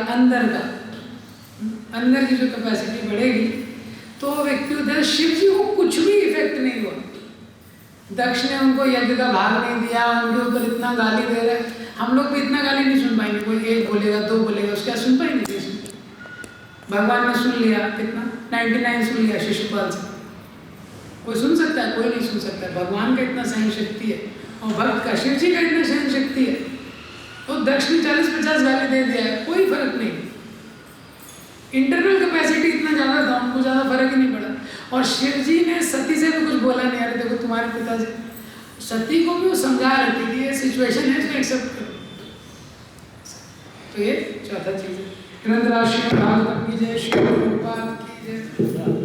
अंदर की जो कैपेसिटी बढ़ेगी, तो व्यक्ति उधर शिव जी को कुछ भी इफेक्ट नहीं हुआ। दक्ष ने उनको यज्ञ का भाग नहीं दिया, उनके ऊपर इतना गाली दे रहे, हम लोग भी इतना गाली नहीं सुन पाएंगे। कोई एक बोलेगा, दो बोलेगा, उसका सुन पाएंगे? भगवान ने सुन लिया, कितना 99 सुन लिया शिशुपाल से। कोई सुन सकता है? कोई नहीं सुन सकता। भगवान का इतना सहन शक्ति है और भक्त का, शिव जी का इतना सहन शक्ति है। तो दक्ष ने 40-50 गाली दे दिया है, कोई फर्क नहीं। इंटरनल कैपेसिटी इतना ज़्यादा था, उनको ज़्यादा फर्क ही नहीं पड़ा। और शिव जी ने सती से भी कुछ बोला नहीं, अरे देखो तुम्हारे पिताजी, सती को भी वो समझा रहे थे कि ये सिचुएशन है, इसको एक्सेप्ट करो। तो ये चौथा चीज़ है। ग्रंथराज श्रीमद् भागवतम की जय, श्री प्रभुपाद की जय।